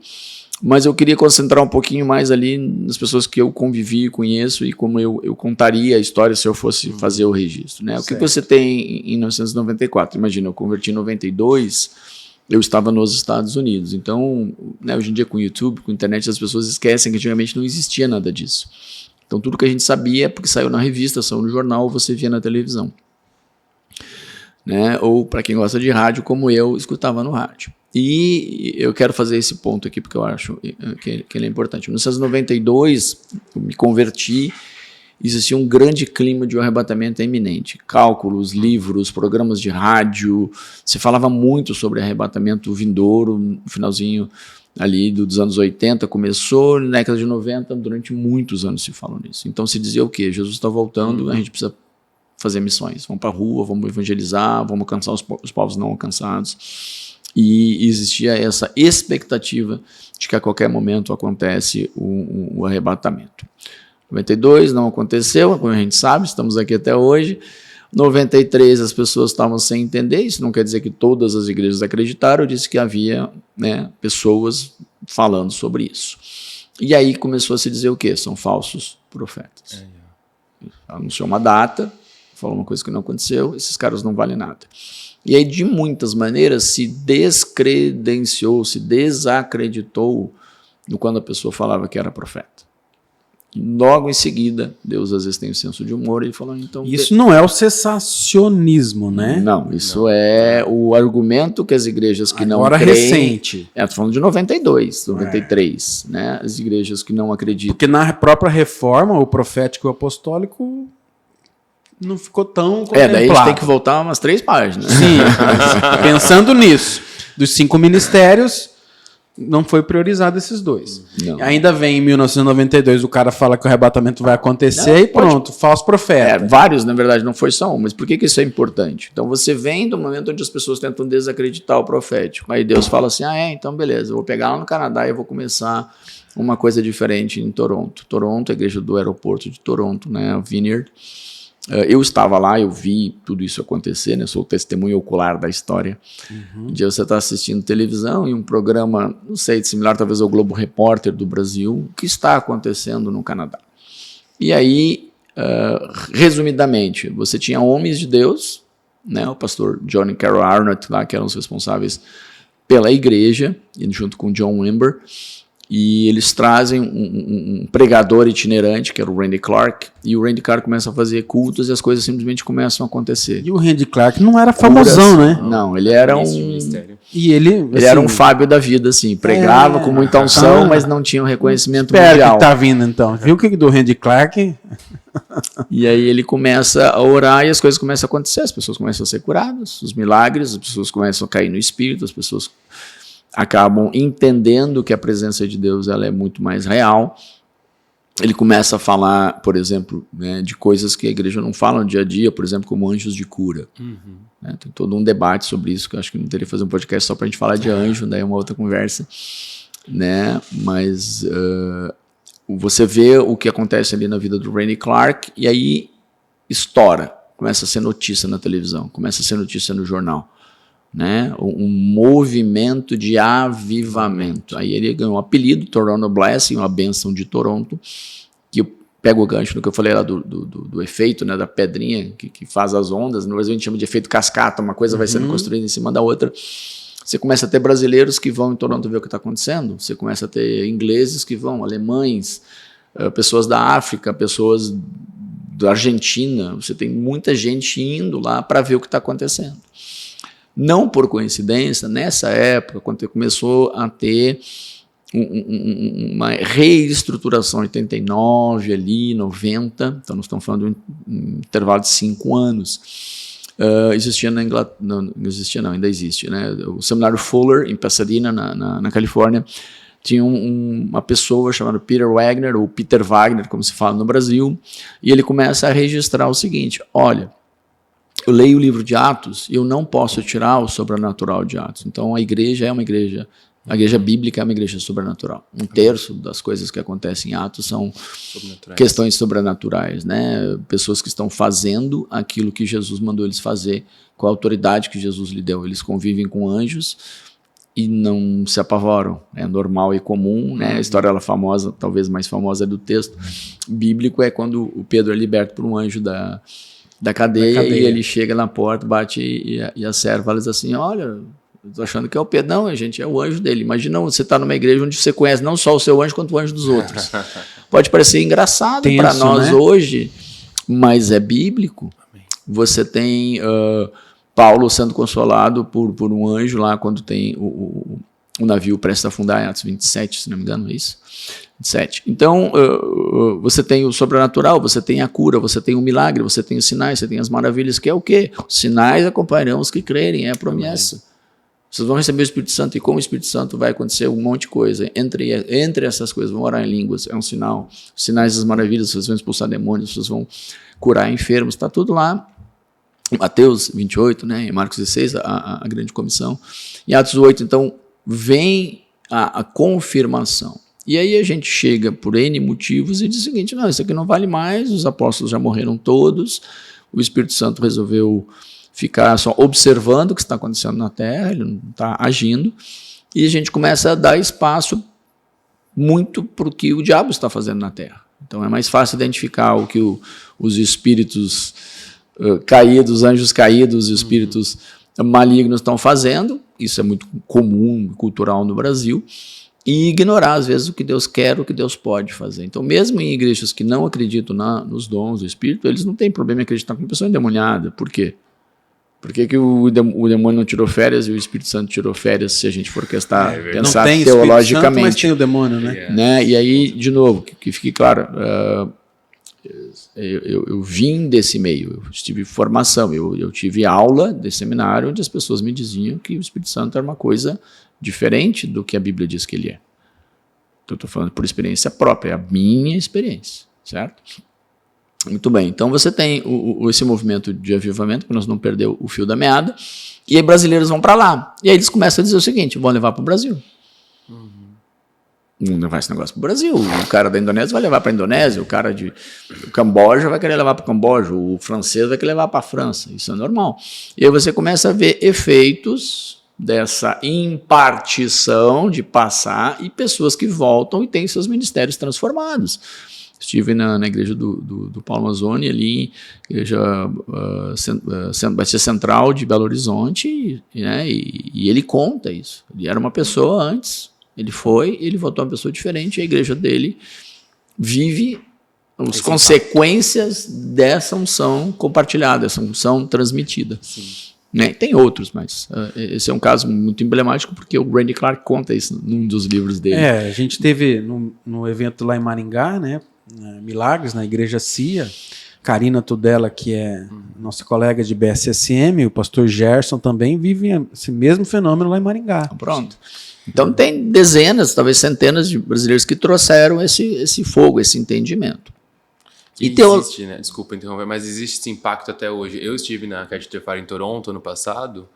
Mas eu queria concentrar um pouquinho mais ali nas pessoas que eu convivi e conheço e como eu contaria a história se eu fosse fazer o registro, né? O que você tem em 1994? Imagina, eu converti em 92, eu estava nos Estados Unidos. Então, né, hoje em dia com o YouTube, com a internet, as pessoas esquecem que antigamente não existia nada disso. Então, tudo que a gente sabia é porque saiu na revista, saiu no jornal, ou você via na televisão. Né? Ou, para quem gosta de rádio, como eu, escutava no rádio. E eu quero fazer esse ponto aqui, porque eu acho que ele é importante. Em 1992, eu me converti, existia um grande clima de um arrebatamento iminente. Cálculos, livros, programas de rádio, se falava muito sobre arrebatamento vindouro, no finalzinho ali dos anos 80, começou, na década de 90, durante muitos anos se falou nisso. Então se dizia o quê? Jesus está voltando, a gente precisa fazer missões. Vamos para a rua, vamos evangelizar, vamos alcançar os povos não alcançados. E existia essa expectativa de que a qualquer momento acontece o arrebatamento. 92 não aconteceu, como a gente sabe, estamos aqui até hoje. 93 as pessoas estavam sem entender, isso não quer dizer que todas as igrejas acreditaram, eu disse que havia, né, pessoas falando sobre isso. E aí começou a se dizer o quê? São falsos profetas. Anunciou uma data, falou uma coisa que não aconteceu, esses caras não valem nada. E aí, de muitas maneiras, se descredenciou, se desacreditou no quando a pessoa falava que era profeta. E logo em seguida, Deus às vezes tem um senso de humor e falou, então... Isso não é o cessacionismo, né? Não, isso é o argumento que as igrejas que agora não creem... recente. Estou falando de 92, 93, né? As igrejas que não acreditam... Porque na própria reforma, o profético e o apostólico não ficou tão contemplado. Daí a gente tem que voltar umas 3 páginas. Sim, mas pensando nisso, dos 5 ministérios, não foi priorizado esses 2. Não. Ainda vem em 1992, o cara fala que o arrebatamento vai acontecer e pronto, falso profeta. Vários, na verdade, não foi só um. Mas por que isso é importante? Então você vem do momento onde as pessoas tentam desacreditar o profético. Aí Deus fala assim, então beleza, eu vou pegar lá no Canadá e eu vou começar uma coisa diferente em Toronto. Toronto, a igreja do aeroporto de Toronto, né, a Vineyard. Eu estava lá, eu vi tudo isso acontecer, né? Sou o testemunho ocular da história. Um dia você está assistindo televisão e um programa, não sei, similar talvez ao Globo Repórter do Brasil, o que está acontecendo no Canadá. E aí, resumidamente, você tinha homens de Deus, né? O pastor John e Carol Arnott, lá, que eram os responsáveis pela igreja, junto com John Wimber, e eles trazem um pregador itinerante, que era o Randy Clark, e o Randy Clark começa a fazer cultos e as coisas simplesmente começam a acontecer. E o Randy Clark não era famosão, né? Não, ele era E ele era um Fábio da vida, assim, pregava com muita unção, mas não tinha um reconhecimento mundial. Que tá vindo então. Viu o que do Randy Clark? E aí ele começa a orar e as coisas começam a acontecer, as pessoas começam a ser curadas, os milagres, as pessoas começam a cair no espírito, as pessoas acabam entendendo que a presença de Deus ela é muito mais real. Ele começa a falar, por exemplo, né, de coisas que a igreja não fala no dia a dia, por exemplo, como anjos de cura. Né, tem todo um debate sobre isso, que eu acho que não teria que fazer um podcast só para a gente falar de anjo, daí é uma outra conversa. Né, mas você vê o que acontece ali na vida do Randy Clark e aí estoura, começa a ser notícia na televisão, começa a ser notícia no jornal. Né, um movimento de avivamento. Aí ele ganhou o apelido Toronto Blessing, uma bênção de Toronto, que eu pego o gancho no que eu falei lá do efeito, né, da pedrinha que faz as ondas. No Brasil a gente chama de efeito cascata, uma coisa vai sendo construída em cima da outra. Você começa a ter brasileiros que vão em Toronto ver o que está acontecendo, você começa a ter ingleses que vão, alemães, pessoas da África, pessoas da Argentina, você tem muita gente indo lá para ver o que está acontecendo. Não por coincidência, nessa época, quando começou a ter uma reestruturação em 89, ali, 90, então nós estamos falando de um intervalo de 5 anos, existia na Inglaterra, não existia não, ainda existe, né? O seminário Fuller, em Pasadena, na Califórnia, tinha uma pessoa chamada Peter Wagner, ou Peter Wagner, como se fala no Brasil, e ele começa a registrar o seguinte, olha, eu leio o livro de Atos e eu não posso tirar o sobrenatural de Atos. Então a igreja bíblica é uma igreja sobrenatural. 1/3 das coisas que acontecem em Atos são questões sobrenaturais, né? Pessoas que estão fazendo aquilo que Jesus mandou eles fazer, com a autoridade que Jesus lhe deu. Eles convivem com anjos e não se apavoram. É normal e comum, né? A história ela famosa, talvez mais famosa do texto bíblico, é quando o Pedro é liberto por um anjo da cadeia, e ele chega na porta, bate e a serva diz assim, olha, Estou achando que é o Pedro. Não, gente, é o anjo dele. Imagina você estar numa igreja onde você conhece não só o seu anjo, quanto o anjo dos outros. Pode parecer engraçado para nós, né? Hoje, mas é bíblico. Amém. Você tem Paulo sendo consolado por um anjo lá quando tem o navio prestes a afundar, em Atos 27, se não me engano, é isso? 27. Então, você tem o sobrenatural, você tem a cura, você tem o milagre, você tem os sinais, você tem as maravilhas, que é o quê? Os sinais acompanharão os que crerem, é a promessa. Amém. Vocês vão receber o Espírito Santo, e com o Espírito Santo vai acontecer um monte de coisa. Entre essas coisas, vão orar em línguas, é um sinal. Os sinais das maravilhas, vocês vão expulsar demônios, vocês vão curar enfermos, está tudo lá. Mateus 28, né, em Marcos 16, a grande comissão. Em Atos 8, então, vem a confirmação. E aí a gente chega por N motivos e diz o seguinte, não, isso aqui não vale mais, os apóstolos já morreram todos, o Espírito Santo resolveu ficar só observando o que está acontecendo na Terra, ele não está agindo, e a gente começa a dar espaço muito para o que o diabo está fazendo na Terra. Então é mais fácil identificar o que os espíritos caídos, anjos caídos, espíritos malignos estão fazendo, isso é muito comum, cultural no Brasil, e ignorar às vezes o que Deus quer, o que Deus pode fazer. Então mesmo em igrejas que não acreditam nos dons do Espírito, eles não têm problema em acreditar com uma pessoa endemoniada. Por quê? Por que o demônio não tirou férias e o Espírito Santo tirou férias, se a gente for pensar não tem teologicamente? Santo, mas tem o demônio, né? E aí, de novo, que fique claro, eu vim desse meio, eu tive formação, eu tive aula de seminário onde as pessoas me diziam que o Espírito Santo era uma coisa diferente do que a Bíblia diz que ele é. Então, eu estou falando por experiência própria, é a minha experiência, certo? Muito bem, então você tem esse movimento de avivamento, para nós não perder o fio da meada, e aí brasileiros vão para lá, e aí eles começam a dizer o seguinte, vão levar para o Brasil. Não levar esse negócio para o Brasil, o cara da Indonésia vai levar para a Indonésia, o cara do Camboja vai querer levar para o Camboja, o francês vai querer levar para a França, isso é normal. E aí você começa a ver efeitos dessa impartição de passar e pessoas que voltam e têm seus ministérios transformados. Estive na igreja do Paulo Mazzoni, ali, igreja Batista Central de Belo Horizonte, né, e ele conta isso. Ele era uma pessoa antes, ele voltou uma pessoa diferente, e a igreja dele vive as consequências dessa unção compartilhada, dessa unção transmitida. Sim. Né? Tem outros, mas esse é um caso muito emblemático, porque o Randy Clark conta isso num dos livros dele. A gente teve no evento lá em Maringá, né, Milagres, na igreja CIA, Karina Tudela, que é nossa colega de BSSM, o pastor Gerson também vivem esse mesmo fenômeno lá em Maringá. Pronto. Então tem dezenas, talvez centenas de brasileiros que trouxeram esse fogo, esse entendimento. Existe, né? Desculpa interromper, mas existe esse impacto até hoje. Eu estive na Catch the Fire em Toronto ano passado,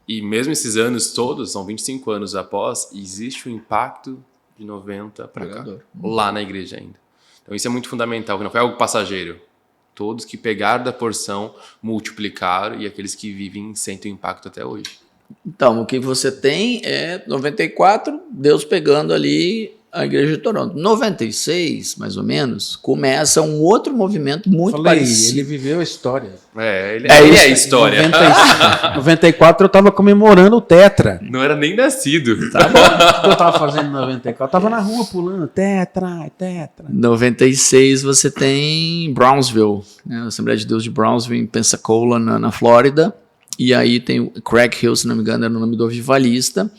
e mesmo esses anos todos, são 25 anos após, existe um impacto de 90 para cá, lá na igreja ainda. Então isso é muito fundamental, que não foi algo passageiro. Todos que pegaram da porção multiplicaram, e aqueles que vivem sentem o impacto até hoje. Então, o que você tem é 94, Deus pegando ali a igreja de Toronto. 96, mais ou menos, começa um outro movimento muito parecido. Ele viveu a história. Ele é a história. Em 94 eu estava comemorando o Tetra. Não era nem nascido. Tá bom. O que eu estava fazendo em 94? Eu estava na rua pulando Tetra. 96 você tem Brownsville, né? A Assembleia de Deus de Brownsville, em Pensacola, na Flórida. E aí tem o Craig Hill, se não me engano, era o nome do avivalista.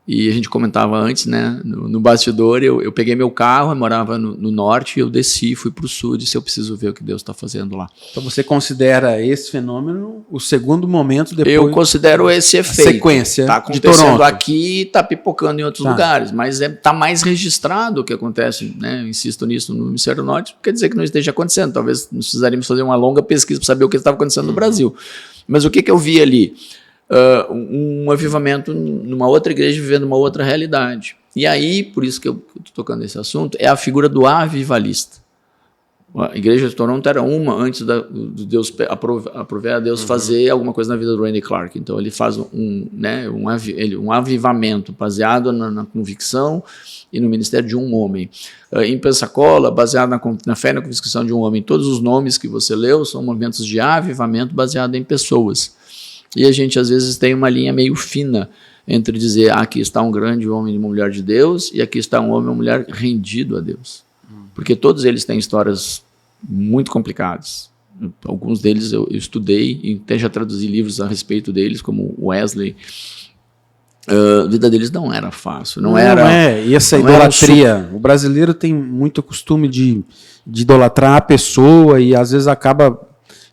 E a gente comentava antes, né, no bastidor, eu peguei meu carro, eu morava no norte, eu desci, fui para o sul e disse, eu preciso ver o que Deus está fazendo lá. Então você considera esse fenômeno o segundo momento depois? Eu considero esse efeito. Sequência está acontecendo aqui, está pipocando em outros lugares, mas está mais registrado o que acontece, né, insisto nisso, no Hemisfério Norte, não quer dizer que não esteja acontecendo, talvez nós precisaríamos fazer uma longa pesquisa para saber o que estava acontecendo no Brasil. Mas o que eu vi ali? Um avivamento numa outra igreja vivendo uma outra realidade. E aí, por isso que eu estou tocando nesse assunto, é a figura do avivalista. A igreja de Toronto era uma antes de Deus aprover a Deus fazer alguma coisa na vida do Randy Clark. Então ele faz um avivamento baseado na convicção e no ministério de um homem. Em Pensacola, baseado na fé e na convicção de um homem. Todos os nomes que você leu são movimentos de avivamento baseado em pessoas. E a gente às vezes tem uma linha meio fina entre dizer, aqui está um grande homem e uma mulher de Deus, e aqui está um homem e uma mulher rendido a Deus. Porque todos eles têm histórias muito complicadas. Alguns deles eu estudei e até já traduzi livros a respeito deles, como Wesley. A vida deles não era fácil. E essa idolatria. O brasileiro tem muito costume de idolatrar a pessoa e às vezes acaba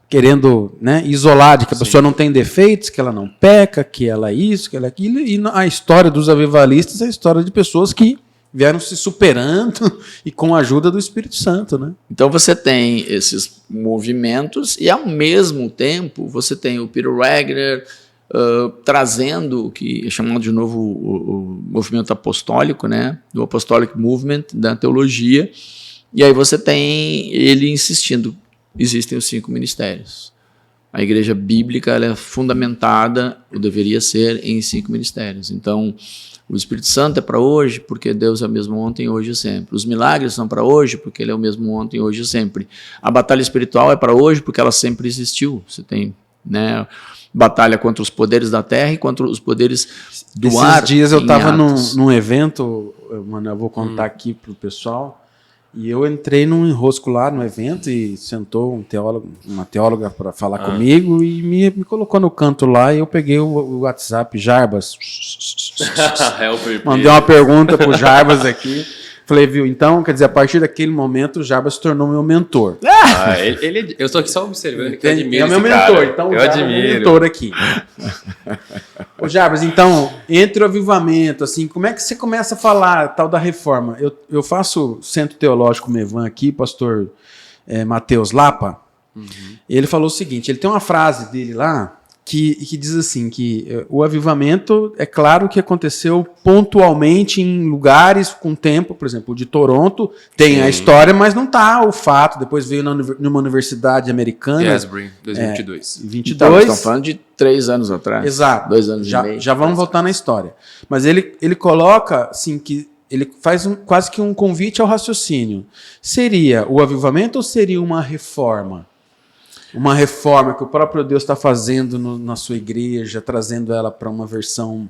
querendo, né, isolar de que a pessoa não tem defeitos, que ela não peca, que ela é isso, que ela é aquilo. E a história dos avivalistas é a história de pessoas que vieram se superando e com a ajuda do Espírito Santo, né? Então você tem esses movimentos e ao mesmo tempo você tem o Peter Wagner trazendo o que é chamado de novo o movimento apostólico, né? Do Apostolic Movement, da teologia. E aí você tem ele insistindo, existem os 5 ministérios. A igreja bíblica ela é fundamentada, ou deveria ser, em 5 ministérios. Então, o Espírito Santo é para hoje, porque Deus é o mesmo ontem, hoje e sempre. Os milagres são para hoje, porque Ele é o mesmo ontem, hoje e sempre. A batalha espiritual é para hoje, porque ela sempre existiu. Você tem, né, batalha contra os poderes da terra e contra os poderes do ar. Esses dias eu estava num evento, mano, eu vou contar aqui pro pessoal, e eu entrei num enrosco lá no evento e sentou uma teóloga para falar comigo e me colocou no canto lá e eu peguei o WhatsApp, Jarbas, mandei uma pergunta pro Jarbas aqui. Falei, viu, então, quer dizer, a partir daquele momento, o Jarbas se tornou meu mentor. Eu estou aqui só observando, que eu admiro é meu mentor, cara. Então eu admiro. É meu mentor aqui. Ô Jarbas, então, entre o avivamento, assim, como é que você começa a falar tal da reforma? Eu faço Centro Teológico Mevan aqui, pastor Matheus Lapa, e ele falou o seguinte, ele tem uma frase dele lá, que diz assim, que o avivamento, é claro que aconteceu pontualmente em lugares com tempo, por exemplo, o de Toronto tem a história, mas não está o fato, depois veio numa universidade americana. Asbury, 2022. 22. Então, estamos falando de 3 anos atrás. Exato. 2 anos e meio. Já vamos voltar na história. Mas ele coloca, assim, que ele faz quase que um convite ao raciocínio. Seria o avivamento ou seria uma reforma? Uma reforma que o próprio Deus está fazendo na sua igreja, trazendo ela para uma versão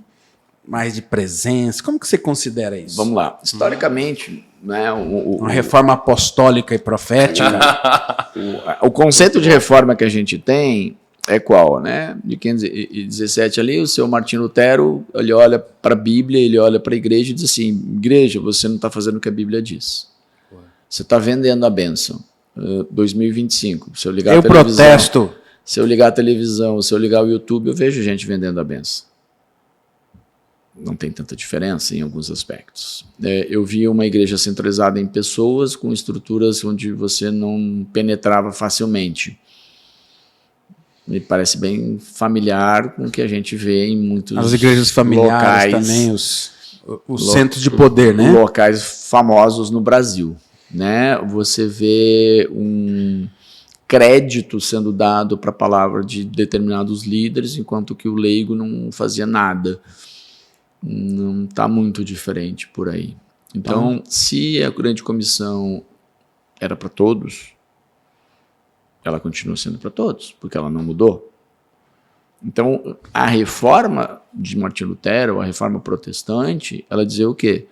mais de presença. Como que você considera isso? Vamos lá. Historicamente, né, uma reforma apostólica e profética. O conceito de reforma que a gente tem é qual? Né? De 1517 ali, o seu Martinho Lutero, ele olha para a Bíblia, ele olha para a igreja e diz assim, igreja, você não está fazendo o que a Bíblia diz. Você está vendendo a bênção. 2025, se eu ligar a televisão, protesto. Se eu ligar a televisão, se eu ligar o YouTube, eu vejo gente vendendo a benção. Não tem tanta diferença em alguns aspectos. Eu vi uma igreja centralizada em pessoas com estruturas onde você não penetrava facilmente. Me parece bem familiar com o que a gente vê em muitos as igrejas familiares locais, também, os centros de poder, né? Locais famosos no Brasil. Né? Você vê um crédito sendo dado para a palavra de determinados líderes, enquanto que o leigo não fazia nada. Não está muito diferente por aí. Então, se a grande comissão era para todos, ela continua sendo para todos, porque ela não mudou. Então, a reforma de Martinho Lutero, a reforma protestante, ela dizia o quê?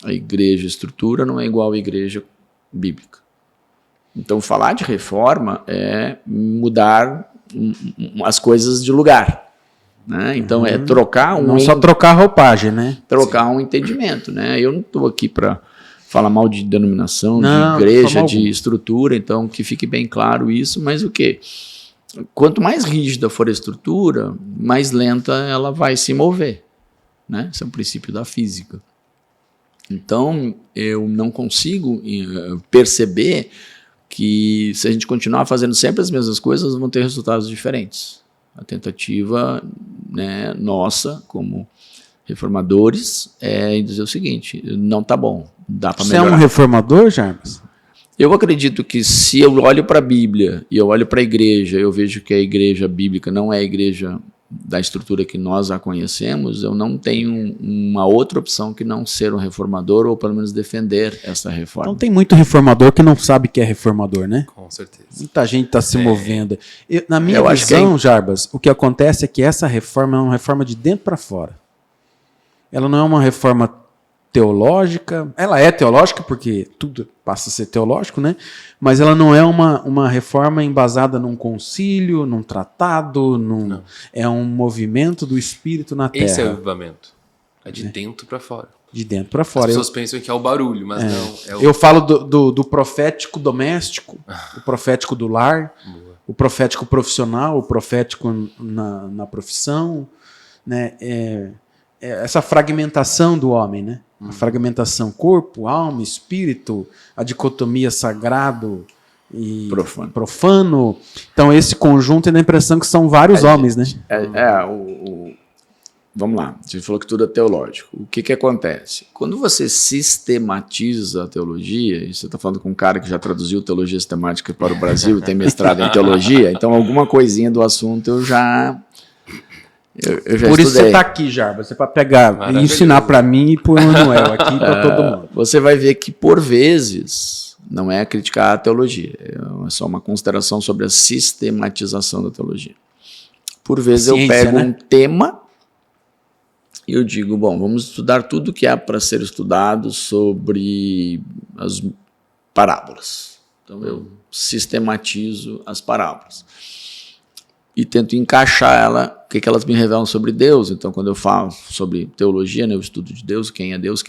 A igreja estrutura não é igual à igreja bíblica. Então, falar de reforma é mudar as coisas de lugar. Né? Então, é trocar não só trocar a roupagem, né? Trocar um entendimento. Né? Eu não estou aqui para falar mal de denominação, de igreja, de estrutura, então que fique bem claro isso, mas o quê? Quanto mais rígida for a estrutura, mais lenta ela vai se mover. Né? Esse é um princípio da física. Então, eu não consigo perceber que se a gente continuar fazendo sempre as mesmas coisas, vão ter resultados diferentes. A tentativa, né, nossa, como reformadores, é dizer o seguinte, não está bom, dá para melhorar. Você é um reformador, Jarbas? Eu acredito que se eu olho para a Bíblia e eu olho para a igreja, eu vejo que a igreja bíblica não é a igreja da estrutura que nós a conhecemos, eu não tenho uma outra opção que não ser um reformador ou pelo menos defender essa reforma. Então tem muito reformador que não sabe que é reformador, né? Com certeza. Muita gente está se movendo. Na minha visão, Jarbas, o que acontece é que essa reforma é uma reforma de dentro para fora. Ela não é uma reforma teológica. Ela é teológica porque tudo passa a ser teológico, né? Mas ela não é uma reforma embasada num concílio, num tratado, é um movimento do Espírito na Terra. Esse é o avivamento. É de dentro para fora. De dentro para fora. As pessoas pensam que é o barulho, mas não. É o... Eu falo do profético doméstico, o profético do lar, o profético profissional, o profético na profissão, né? Essa fragmentação do homem, né? A fragmentação corpo, alma, espírito, a dicotomia sagrado e profano. Então esse conjunto dá a impressão que são vários homens, né? Vamos lá, a gente falou que tudo é teológico. O que acontece? Quando você sistematiza a teologia, e você está falando com um cara que já traduziu teologia sistemática para o Brasil, tem mestrado em teologia, então alguma coisinha do assunto eu já estudei. Por isso você está aqui, Jarbas, é para pegar e ensinar para mim e para o Emanuel aqui para todo mundo. Você vai ver que, por vezes, não é criticar a teologia, é só uma consideração sobre a sistematização da teologia. Por vezes eu pego um tema e eu digo, bom, vamos estudar tudo que há para ser estudado sobre as parábolas. Então eu sistematizo as parábolas e tento encaixar o que elas me revelam sobre Deus. Então, quando eu falo sobre teologia, né, o estudo de Deus, quem é Deus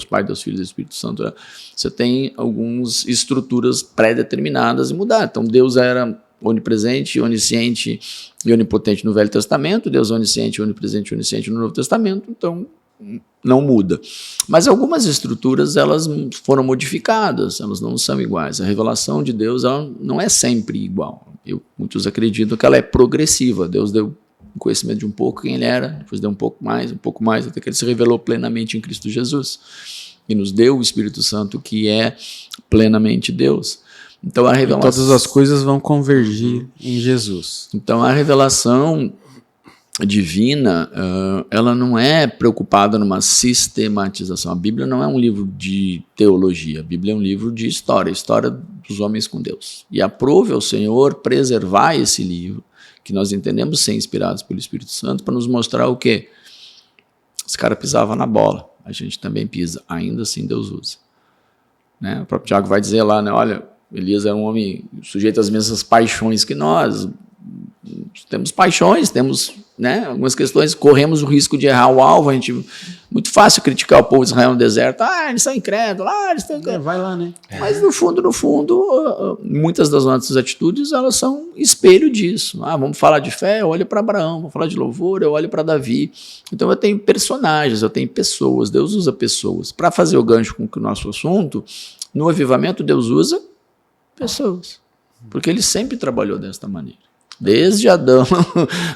Pai, Deus Filho e Deus Espírito Santo, você tem algumas estruturas pré-determinadas e mudar. Então, Deus era onipresente, onisciente e onipotente no Velho Testamento, Deus onisciente, onipresente e onisciente no Novo Testamento, então não muda. Mas algumas estruturas elas foram modificadas, elas não são iguais. A revelação de Deus ela não é sempre igual. Muitos acreditam que ela é progressiva. Deus deu conhecimento de um pouco quem ele era, depois deu um pouco mais, até que ele se revelou plenamente em Cristo Jesus. E nos deu o Espírito Santo, que é plenamente Deus. Então a revelação... Todas as coisas vão convergir em Jesus. Então a revelação divina, ela não é preocupada numa sistematização. A Bíblia não é um livro de teologia, a Bíblia é um livro de história dos homens com Deus. E aprove ao Senhor preservar esse livro, que nós entendemos ser inspirados pelo Espírito Santo, para nos mostrar o quê? Os caras pisavam na bola, a gente também pisa, ainda assim Deus usa. Né? O próprio Tiago vai dizer lá, né, olha, Elias era um homem sujeito às mesmas paixões que nós, temos paixões, temos, né, algumas questões, corremos o risco de errar o alvo. Muito fácil criticar o povo de Israel no deserto, eles são incrédulos, eles estão incrédulos. Vai lá, né? Mas no fundo, muitas das nossas atitudes, elas são espelho disso. Vamos falar de fé, eu olho para Abraão, vamos falar de louvor, eu olho para Davi. Então eu tenho personagens, eu tenho pessoas, Deus usa pessoas. Para fazer o gancho com o nosso assunto, no avivamento Deus usa pessoas, porque ele sempre trabalhou desta maneira. Desde Adão,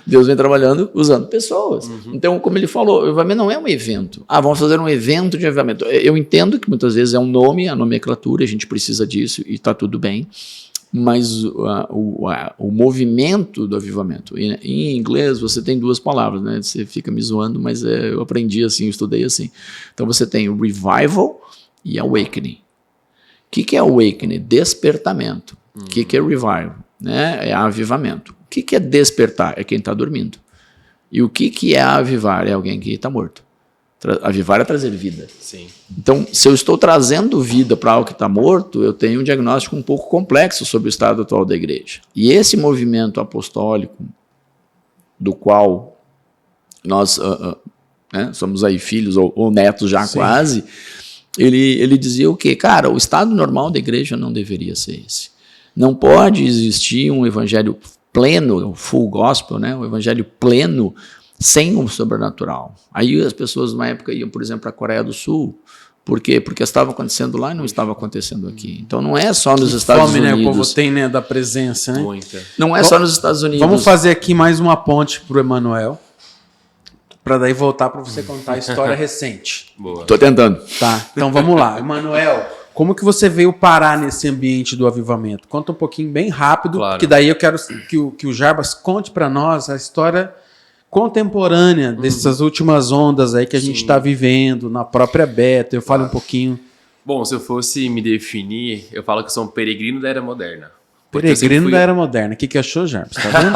Deus vem trabalhando usando pessoas. Então, como ele falou, o avivamento não é um evento. Vamos fazer um evento de avivamento. Eu entendo que muitas vezes é um nome, a nomenclatura, a gente precisa disso e está tudo bem, mas o movimento do avivamento, em inglês você tem duas palavras, né? Você fica me zoando, mas eu aprendi assim, eu estudei assim. Então você tem o revival e awakening. O que é awakening? Despertamento. O que é revival? Né? É avivamento. O que é despertar? É quem está dormindo. E o que é avivar? É alguém que está morto. Avivar é trazer vida. Sim. Então, se eu estou trazendo vida para algo que está morto, eu tenho um diagnóstico um pouco complexo sobre o estado atual da igreja. E esse movimento apostólico, do qual nós somos aí filhos ou netos já quase, ele dizia o quê? Cara, o estado normal da igreja não deveria ser esse. Não pode existir um evangelho pleno, o full gospel, né? Um evangelho pleno sem o sobrenatural. Aí as pessoas na época iam, por exemplo, para a Coreia do Sul. Por quê? Porque estava acontecendo lá e não estava acontecendo aqui. Então não é só nos Estados Unidos. Né? O povo tem, né, da presença, né? Muita. Não é só nos Estados Unidos. Vamos fazer aqui mais uma ponte para o Emanuel, para daí voltar para você contar a história recente. Boa. Estou tentando. Tá, então vamos lá. Emanuel, como que você veio parar nesse ambiente do avivamento? Conta um pouquinho bem rápido, Claro. Que daí eu quero que o Jarbas conte para nós a história contemporânea dessas últimas ondas aí que a gente está vivendo, na própria Bethel. Fale um pouquinho. Bom, se eu fosse me definir, eu falo que sou um peregrino da Era Moderna. Peregrino da Era Moderna. O que achou, Jarbas? Tá vendo?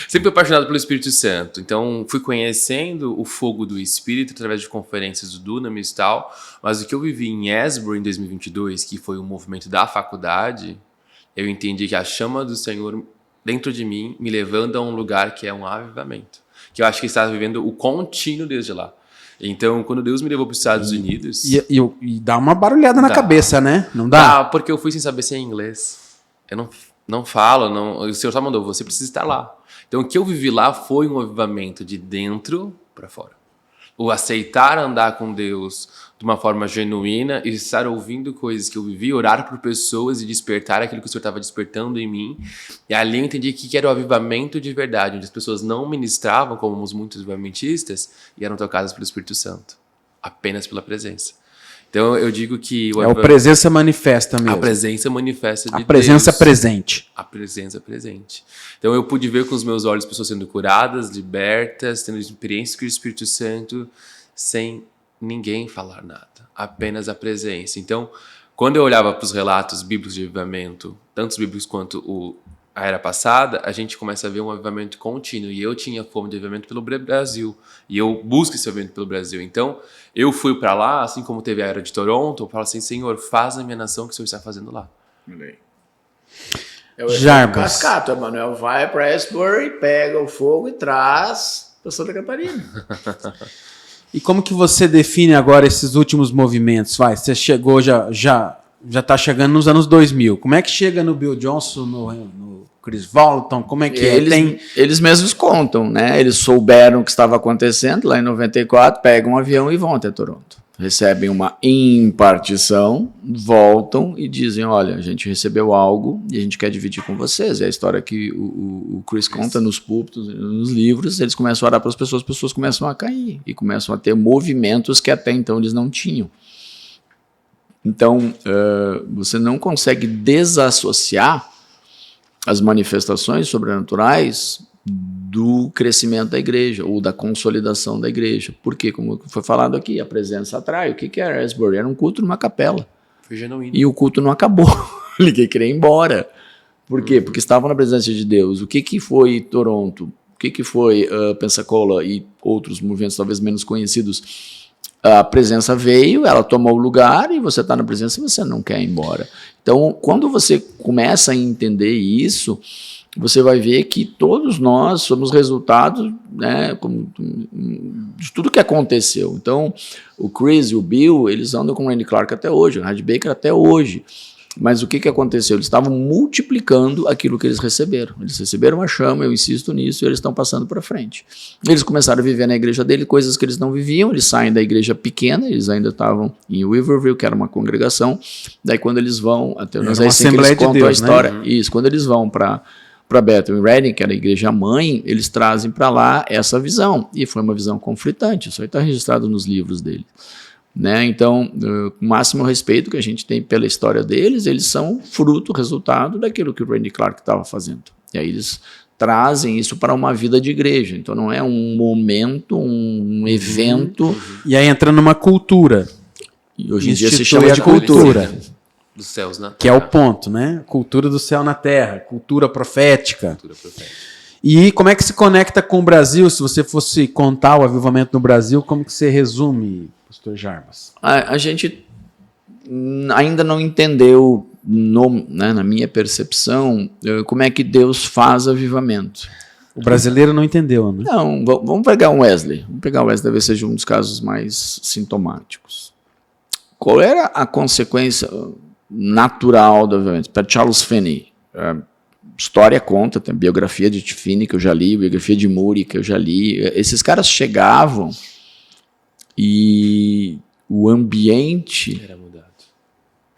Sempre fui apaixonado pelo Espírito Santo. Então, fui conhecendo o fogo do Espírito através de conferências do Dunamis e tal. Mas o que eu vivi em Esbro em 2022, que foi o movimento da faculdade, eu entendi que a chama do Senhor dentro de mim me levando a um lugar que é um avivamento. Que eu acho que estava vivendo o contínuo desde lá. Então, quando Deus me levou para os Estados Unidos... E dá uma barulhada na cabeça, né? Não dá? Porque eu fui sem saber ser inglês. Eu não falo, o Senhor só mandou, você precisa estar lá. Então, o que eu vivi lá foi um avivamento de dentro para fora. O aceitar andar com Deus de uma forma genuína e estar ouvindo coisas que eu vivi, orar por pessoas e despertar aquilo que o Senhor estava despertando em mim. E ali eu entendi que era o avivamento de verdade, onde as pessoas não ministravam, como os muitos avivamentistas, e eram tocadas pelo Espírito Santo, apenas pela presença. Então eu digo que... a presença manifesta mesmo. A presença manifesta de Deus. A presença presente. A presença presente. Então eu pude ver com os meus olhos pessoas sendo curadas, libertas, tendo experiências com o Espírito Santo, sem ninguém falar nada. Apenas a presença. Então, quando eu olhava para os relatos bíblicos de avivamento, tanto os bíblicos quanto a era passada, a gente começa a ver um avivamento contínuo. E eu tinha fome de avivamento pelo Brasil. E eu busco esse avivamento pelo Brasil. Então, eu fui para lá, assim como teve a era de Toronto, eu falo assim, Senhor, faz na minha nação o que o Senhor está fazendo lá. Jarbas. Cascato, Emanuel vai para Asbury, pega o fogo e traz para Santa Catarina. E como que você define agora esses últimos movimentos? Você chegou, já está chegando nos anos 2000. Como é que chega no Bill Johnson, no Chris Vallotton? Como é que eles mesmos contam, né? Eles souberam o que estava acontecendo lá em 94, pegam um avião e vão até Toronto. Recebem uma impartição, voltam e dizem, olha, a gente recebeu algo e a gente quer dividir com vocês. É a história que o Chris conta nos púlpitos, nos livros. Eles começam a orar para as pessoas começam a cair e começam a ter movimentos que até então eles não tinham. Então, você não consegue desassociar as manifestações sobrenaturais do crescimento da igreja ou da consolidação da igreja. Porque, como foi falado aqui, a presença atrai. O que era Asbury? Era um culto numa capela. Foi genuíno. E o culto não acabou. Ninguém queria ir embora. Por quê? Porque estavam na presença de Deus. O que foi Toronto? O que foi Pensacola e outros movimentos talvez menos conhecidos? A presença veio, ela tomou o lugar e você está na presença e você não quer ir embora. Então, quando você começa a entender isso, você vai ver que todos nós somos resultado, né, de tudo que aconteceu. Então, o Chris e o Bill, eles andam com o Randy Clark até hoje, o Red Baker até hoje. Mas o que aconteceu? Eles estavam multiplicando aquilo que eles receberam. Eles receberam a chama, eu insisto nisso, e eles estão passando para frente. Eles começaram a viver na igreja dele coisas que eles não viviam, eles saem da igreja pequena, eles ainda estavam em Weaverville, que era uma congregação. Daí quando eles vão, até nós assim que eles contam Deus, a história, né? Isso, quando eles vão para Bethel em Reading, que era a igreja mãe, eles trazem para lá essa visão. E foi uma visão conflitante, isso aí está registrado nos livros dele. Né? Então, com o máximo respeito que a gente tem pela história deles, eles são fruto, resultado daquilo que o Randy Clark estava fazendo. E aí eles trazem isso para uma vida de igreja. Então não é um momento, um evento. E aí entra numa cultura. E hoje em dia se chama de cultura. Dos céus na terra. Que é o ponto, né? Cultura do céu na terra, cultura profética. E como é que se conecta com o Brasil? Se você fosse contar o avivamento no Brasil, como que você resume, pastor Jarbas? A gente ainda não entendeu, né, na minha percepção, como é que Deus faz avivamento. O brasileiro não entendeu, né? Não, vamos pegar o Wesley. Vamos pegar o Wesley, talvez seja um dos casos mais sintomáticos. Qual era a consequência natural do avivamento? Para Charles Finney, história conta, tem biografia de Finney que eu já li, biografia de Moody que eu já li. Esses caras chegavam e o ambiente era mudado,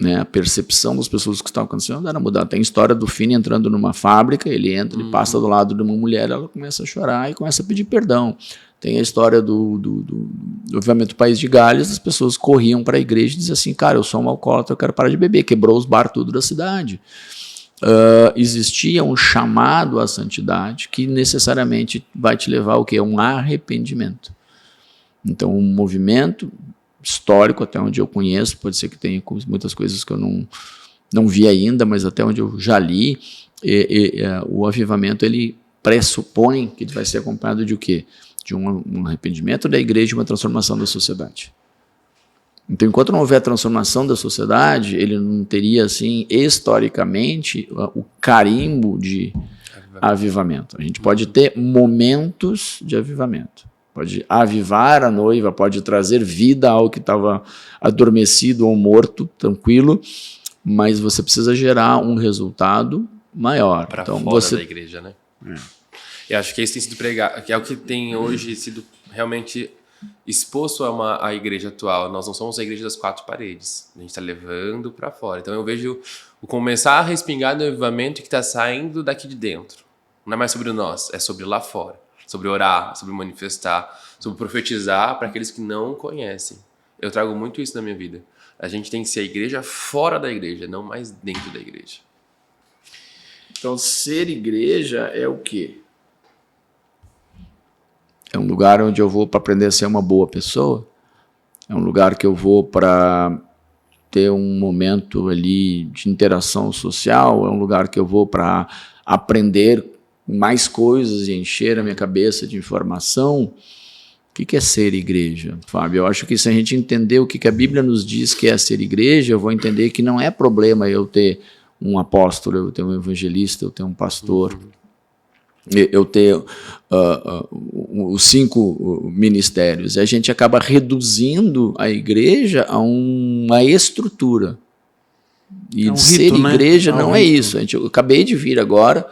né, a percepção das pessoas que estavam acontecendo era mudada. Tem a história do Finney entrando numa fábrica, ele entra, ele passa do lado de uma mulher, ela começa a chorar e começa a pedir perdão. Tem a história do avivamento do País de Gales, as pessoas corriam para a igreja e diziam assim, cara, eu sou um alcoólatra, eu quero parar de beber, quebrou os bares tudo da cidade. existia um chamado à santidade que necessariamente vai te levar ao quê? A um arrependimento. Então, um movimento histórico, até onde eu conheço, pode ser que tenha muitas coisas que eu não vi ainda, mas até onde eu já li, o avivamento ele pressupõe que ele vai ser acompanhado de o quê? De um arrependimento da igreja e uma transformação da sociedade. Então, enquanto não houver transformação da sociedade, ele não teria, assim, historicamente, o carimbo de avivamento. A gente pode ter momentos de avivamento. Pode avivar a noiva, pode trazer vida ao que estava adormecido ou morto, tranquilo, mas você precisa gerar um resultado maior. Para então, fora da igreja, né? Eu acho que isso tem sido pregado, que é o que tem hoje sido realmente exposto a igreja atual. Nós não somos a igreja das quatro paredes. A gente está levando para fora. Então eu vejo o começar a respingar do avivamento que está saindo daqui de dentro. Não é mais sobre nós, é sobre lá fora. Sobre orar, sobre manifestar, sobre profetizar para aqueles que não conhecem. Eu trago muito isso na minha vida. A gente tem que ser a igreja fora da igreja, não mais dentro da igreja. Então, ser igreja é o quê? É um lugar onde eu vou para aprender a ser uma boa pessoa? É um lugar que eu vou para ter um momento ali de interação social? É um lugar que eu vou para aprender mais coisas e encher a minha cabeça de informação? O que é ser igreja, Fábio? Eu acho que se a gente entender o que a Bíblia nos diz que é ser igreja, eu vou entender que não é problema eu ter um apóstolo, eu ter um evangelista, eu ter um pastor, eu ter os 5 ministérios. A gente acaba reduzindo a igreja a uma estrutura. E ser igreja não é isso. Eu acabei de vir agora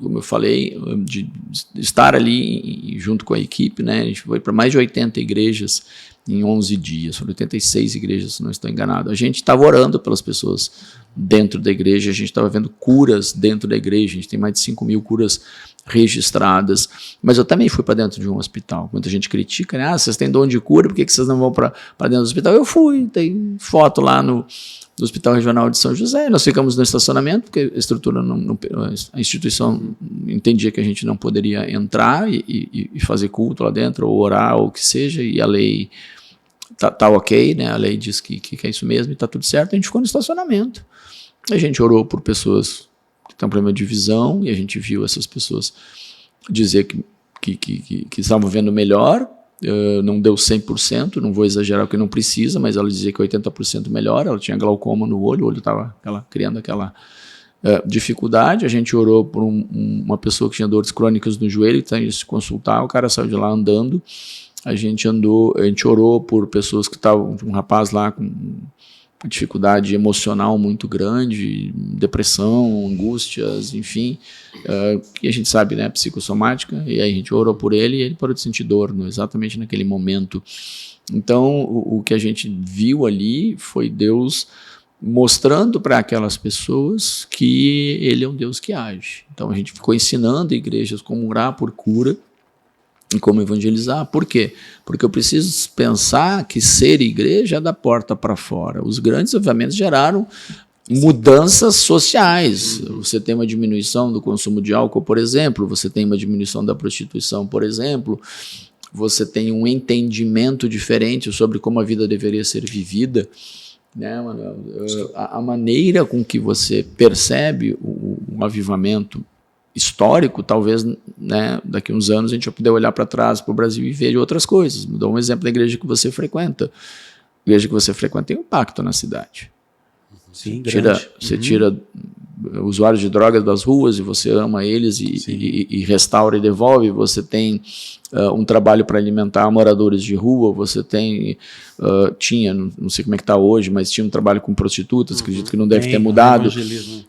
como eu falei, de estar ali junto com a equipe, né? A gente foi para mais de 80 igrejas em 11 dias, foram 86 igrejas, se não estou enganado. A gente estava orando pelas pessoas dentro da igreja, a gente estava vendo curas dentro da igreja, a gente tem mais de 5.000 curas registradas, mas eu também fui para dentro de um hospital. Muita gente critica, né? Vocês têm dom de cura, por que vocês não vão para dentro do hospital? Eu fui, tem foto lá no Hospital Regional de São José, nós ficamos no estacionamento, porque a estrutura, a instituição entendia que a gente não poderia entrar e fazer culto lá dentro, ou orar, ou o que seja, e a lei tá ok, né? A lei diz que é isso mesmo e está tudo certo, a gente ficou no estacionamento. A gente orou por pessoas que têm problema de visão, e a gente viu essas pessoas dizer que estavam vendo melhor. Não deu 100%, não vou exagerar porque não precisa, mas ela dizia que 80% melhor. Ela tinha glaucoma no olho, o olho estava criando aquela dificuldade. A gente orou por uma pessoa que tinha dores crônicas no joelho, que ia se consultar, o cara saiu de lá andando. A gente orou por pessoas que estavam, um rapaz lá com dificuldade emocional muito grande, depressão, angústias, enfim, que a gente sabe, né, psicossomática, e aí a gente orou por ele e ele parou de sentir dor exatamente naquele momento. Então, o que a gente viu ali foi Deus mostrando para aquelas pessoas que ele é um Deus que age. Então, a gente ficou ensinando igrejas como orar por cura, e como evangelizar. Por quê? Porque eu preciso pensar que ser igreja é da porta para fora. Os grandes avivamentos geraram mudanças sociais. Você tem uma diminuição do consumo de álcool, por exemplo, você tem uma diminuição da prostituição, por exemplo, você tem um entendimento diferente sobre como a vida deveria ser vivida, né, Manuel? A maneira com que você percebe um avivamento histórico, talvez, né, daqui a uns anos a gente vai poder olhar para trás para o Brasil e ver outras coisas. Vou dar um exemplo da igreja que você frequenta. A igreja que você frequenta tem um impacto na cidade. Sim, você tira usuários de drogas das ruas e você ama eles e restaura e devolve. Você tem um trabalho para alimentar moradores de rua. Você tem, não sei como é que está hoje, mas tinha um trabalho com prostitutas, acredito que não deve ter mudado.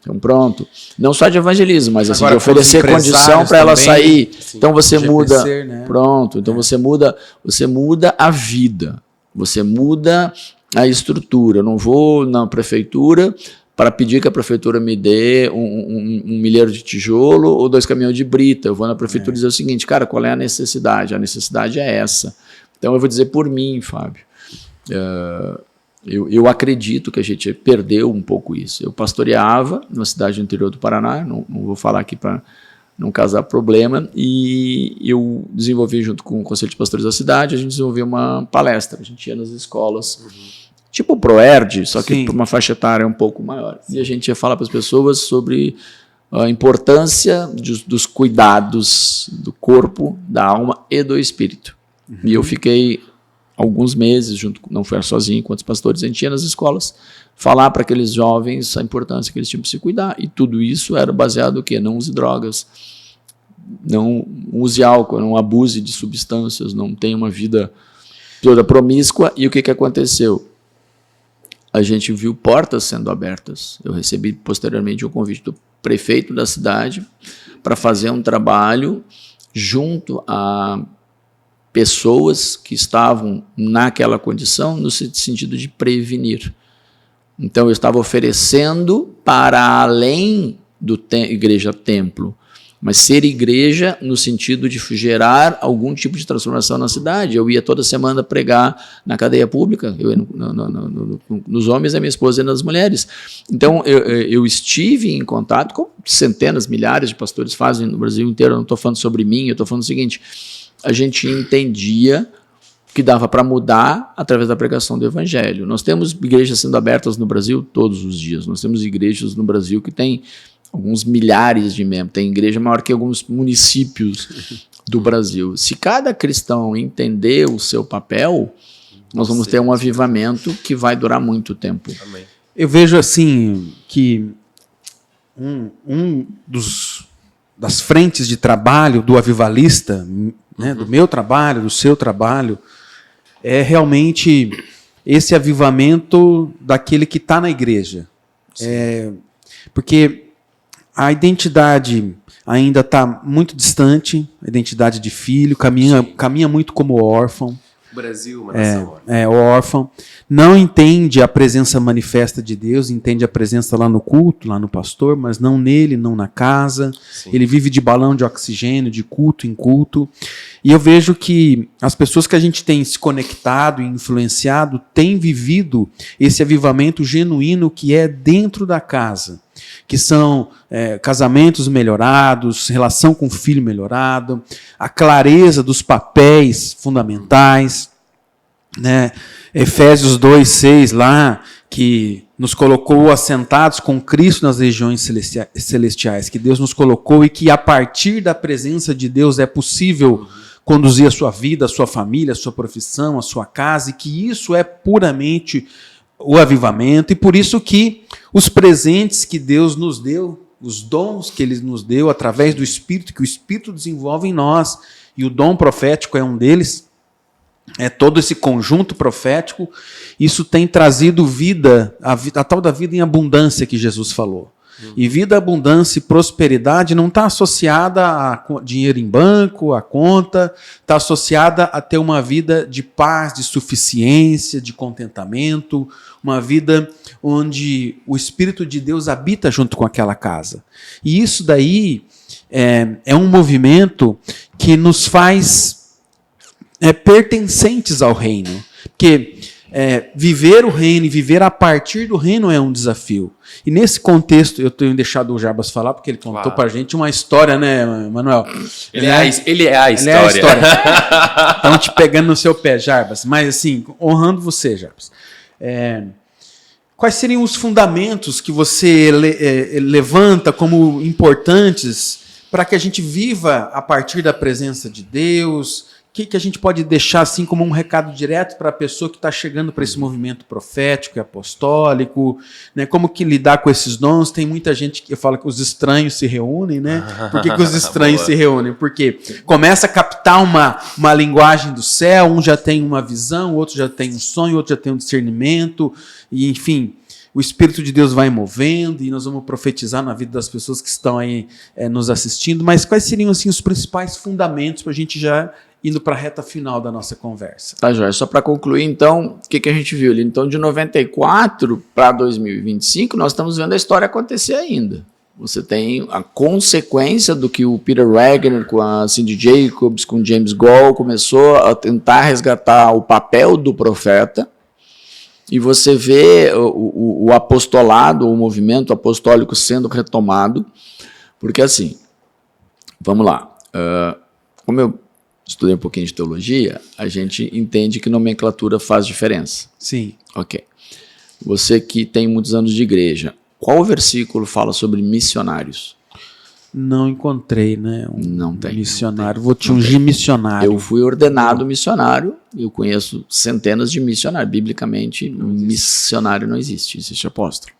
Então pronto. Não só de evangelismo, mas assim, de oferecer condição para ela sair. Sim. Então você muda, né? Pronto. Então você muda a vida. Você muda a estrutura. Eu não vou na prefeitura para pedir que a prefeitura me dê um milheiro de tijolo ou 2 caminhões de brita. Eu vou na prefeitura dizer o seguinte, cara, qual é a necessidade? A necessidade é essa. Então eu vou dizer por mim, Fábio. Eu acredito que a gente perdeu um pouco isso. Eu pastoreava numa cidade do interior do Paraná, não vou falar aqui para não causar problema, e eu desenvolvi junto com o Conselho de Pastores da cidade, a gente desenvolveu uma palestra, a gente ia nas escolas, tipo o ProERD, só que por uma faixa etária um pouco maior. E a gente ia falar para as pessoas sobre a importância dos cuidados do corpo, da alma e do espírito. E eu fiquei alguns meses, não foi sozinho, com outros pastores, a gente ia nas escolas falar para aqueles jovens a importância que eles tinham de se cuidar. E tudo isso era baseado no quê? Não use drogas, não use álcool, não abuse de substâncias, não tenha uma vida toda promíscua. E o que aconteceu? A gente viu portas sendo abertas. Eu recebi posteriormente o convite do prefeito da cidade para fazer um trabalho junto a pessoas que estavam naquela condição, no sentido de prevenir. Então, eu estava oferecendo para além do igreja-templo, mas ser igreja no sentido de gerar algum tipo de transformação na cidade. Eu ia toda semana pregar na cadeia pública, eu ia nos homens, a minha esposa e nas mulheres. Então, eu estive em contato com centenas, milhares de pastores fazem no Brasil inteiro. Eu não estou falando sobre mim, eu estou falando o seguinte: a gente entendia que dava para mudar através da pregação do Evangelho. Nós temos igrejas sendo abertas no Brasil todos os dias. Nós temos igrejas no Brasil que têm alguns milhares de membros. Tem igreja maior que alguns municípios do Brasil. Se cada cristão entender o seu papel, nós vamos ter um avivamento que vai durar muito tempo. Amém. Eu vejo assim que das frentes de trabalho do avivalista, né, do meu trabalho, do seu trabalho, é realmente esse avivamento daquele que está na igreja. Porque a identidade ainda está muito distante, a identidade de filho, caminha muito como órfão. O Brasil, uma nação órfão, não entende a presença manifesta de Deus, entende a presença lá no culto, lá no pastor, mas não nele, não na casa. Sim. Ele vive de balão de oxigênio, de culto em culto. E eu vejo que as pessoas que a gente tem se conectado e influenciado têm vivido esse avivamento genuíno que é dentro da casa, que são casamentos melhorados, relação com o filho melhorado, a clareza dos papéis fundamentais, né? Efésios 2:6 lá, que nos colocou assentados com Cristo nas regiões celestiais, que Deus nos colocou e que a partir da presença de Deus é possível conduzir a sua vida, a sua família, a sua profissão, a sua casa, e que isso é puramente o avivamento, e por isso que os presentes que Deus nos deu, os dons que Ele nos deu através do Espírito, que o Espírito desenvolve em nós, e o dom profético é um deles, é todo esse conjunto profético, isso tem trazido vida, a tal da vida em abundância que Jesus falou. E vida, abundância e prosperidade não está associada a dinheiro em banco, a conta, está associada a ter uma vida de paz, de suficiência, de contentamento, uma vida onde o Espírito de Deus habita junto com aquela casa. E isso daí é um movimento que nos faz pertencentes ao reino. Porque viver o reino e viver a partir do reino é um desafio. E nesse contexto, eu tenho deixado o Jarbas falar, porque ele contou pra gente uma história, né, Manuel? Ele é a história. Ele é a história. Estão te pegando no seu pé, Jarbas. Mas assim, honrando você, Jarbas. Quais seriam os fundamentos que você levanta como importantes para que a gente viva a partir da presença de Deus? O que a gente pode deixar assim como um recado direto para a pessoa que está chegando para esse movimento profético e apostólico, né? Como que lidar com esses dons? Tem muita gente que fala que os estranhos se reúnem, né? Por que os estranhos se reúnem? Porque começa a captar uma linguagem do céu, um já tem uma visão, o outro já tem um sonho, o outro já tem um discernimento, e enfim, o Espírito de Deus vai movendo e nós vamos profetizar na vida das pessoas que estão aí nos assistindo. Mas quais seriam assim, os principais fundamentos para a gente já indo para a reta final da nossa conversa? Tá, Jorge. Só para concluir, então, o que a gente viu ali? Então, de 94 para 2025, nós estamos vendo a história acontecer ainda. Você tem a consequência do que o Peter Wagner, com a Cindy Jacobs, com James Goll, começou a tentar resgatar o papel do profeta. E você vê o apostolado, o movimento apostólico sendo retomado, porque assim, vamos lá, como eu estudei um pouquinho de teologia, a gente entende que nomenclatura faz diferença. Sim. Ok. Você que tem muitos anos de igreja, qual versículo fala sobre missionários? Não encontrei, né? Não tem. Missionário. Vou te ungir missionário. Eu fui ordenado missionário, eu conheço centenas de missionários. Biblicamente, missionário não existe, existe apóstolo.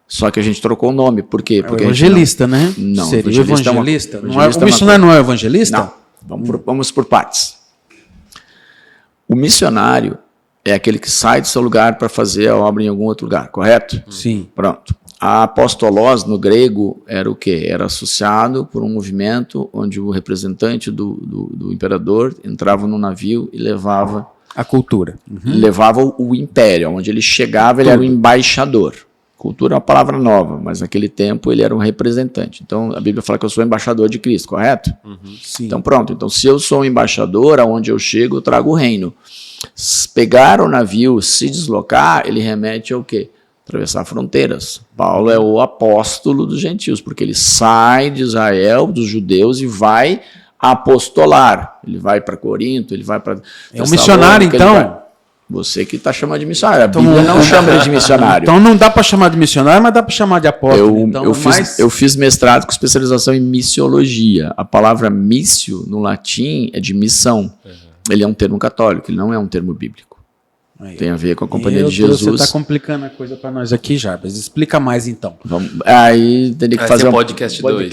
Só que a gente trocou o nome. Por quê? Porque evangelista, né? Não. Seria evangelista? Evangelista o missionário não é evangelista? Não. Vamos por partes. O missionário é aquele que sai do seu lugar para fazer a obra em algum outro lugar, correto? Sim. Pronto. A apostolós, no grego, era o quê? Era associado por um movimento onde o representante do imperador entrava no navio e levava a cultura. Levava o império. Onde ele chegava, ele era o embaixador. Cultura é uma palavra nova, mas naquele tempo ele era um representante. Então, a Bíblia fala que eu sou embaixador de Cristo, correto? Sim. Então, pronto. Então, se eu sou um embaixador, aonde eu chego, eu trago o reino. Pegar o navio, se deslocar, ele remete ao quê? Atravessar fronteiras. Paulo é o apóstolo dos gentios, porque ele sai de Israel, dos judeus, e vai apostolar. Ele vai para Corinto, ele vai para... É um missionário, então? Você que está chamando de missionário. A Bíblia não chama ele de missionário. Então não dá para chamar de missionário, mas dá para chamar de apóstolo. Eu fiz mestrado com especialização em missiologia. A palavra missio, no latim, é de missão. Ele é um termo católico, ele não é um termo bíblico. Tem a ver com a companhia de Jesus. Você está complicando a coisa para nós aqui, Jarbas. Explica mais, então. Aí teria que fazer um podcast 2.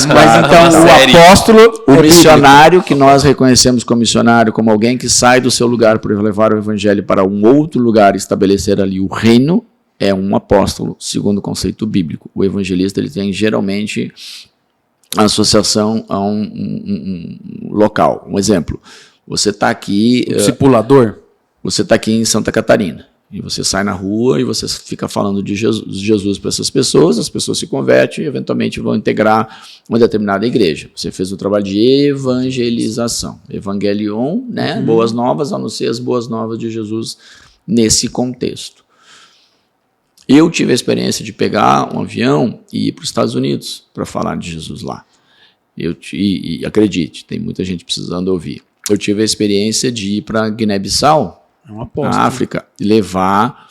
Mas então, o apóstolo... O missionário, que nós reconhecemos como missionário, como alguém que sai do seu lugar para levar o evangelho para um outro lugar e estabelecer ali o reino, é um apóstolo, segundo o conceito bíblico. O evangelista, ele tem geralmente associação a um local. Um exemplo, você está aqui... discipulador? Você está aqui em Santa Catarina e você sai na rua e você fica falando de Jesus para essas pessoas, as pessoas se convertem e eventualmente vão integrar uma determinada igreja. Você fez um trabalho de evangelização, evangelion, né? Boas novas, anuncia as boas novas de Jesus nesse contexto. Eu tive a experiência de pegar um avião e ir para os Estados Unidos para falar de Jesus lá. E acredite, tem muita gente precisando ouvir. Eu tive a experiência de ir para Guiné-Bissau, na África, e levar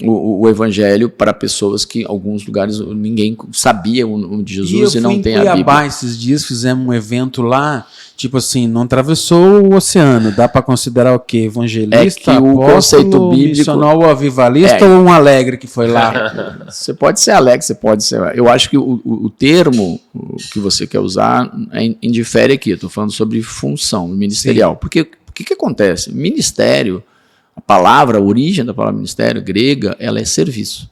o evangelho para pessoas que em alguns lugares ninguém sabia de Jesus e não tem a Bíblia. Eu fui em Cuiabá esses dias, fizemos um evento lá, tipo assim, não atravessou o oceano, dá para considerar o quê? Evangelista, apóstolo, o conceito bíblico, missionário, avivalista ou um alegre que foi lá? Você pode ser alegre, você pode ser... Eu acho que o termo que você quer usar indifere aqui, eu estou falando sobre função ministerial. Sim. Porque o que acontece? Ministério, a palavra, a origem da palavra ministério grega, ela é serviço.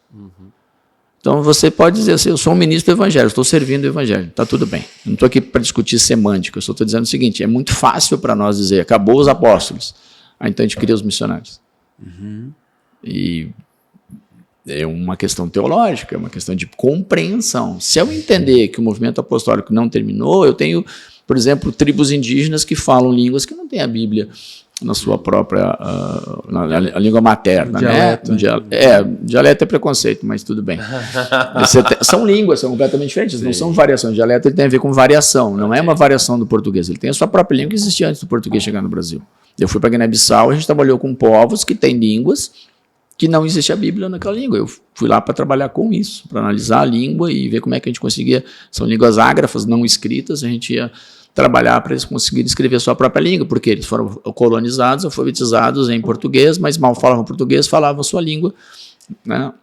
Então você pode dizer assim, eu sou um ministro do evangelho, estou servindo o evangelho, está tudo bem. Eu não estou aqui para discutir semântica, eu só estou dizendo o seguinte, é muito fácil para nós dizer, acabou os apóstolos, então a gente cria os missionários. E é uma questão teológica, é uma questão de compreensão. Se eu entender que o movimento apostólico não terminou, eu tenho, por exemplo, tribos indígenas que falam línguas que não têm a Bíblia na sua própria a língua materna, dialeto, né? Dialeto é preconceito, mas tudo bem. São línguas, são completamente diferentes, não são variações. Dialeto ele tem a ver com variação, não é uma variação do português, ele tem a sua própria língua que existia antes do português chegar no Brasil. Eu fui para Guiné-Bissau, a gente trabalhou com povos que têm línguas que não existe a Bíblia naquela língua. Eu fui lá para trabalhar com isso, para analisar a língua e ver como é que a gente conseguia, são línguas ágrafas, não escritas, a gente ia trabalhar para eles conseguirem escrever a sua própria língua, porque eles foram colonizados, alfabetizados em português, mas mal falavam português, falavam a sua língua, né?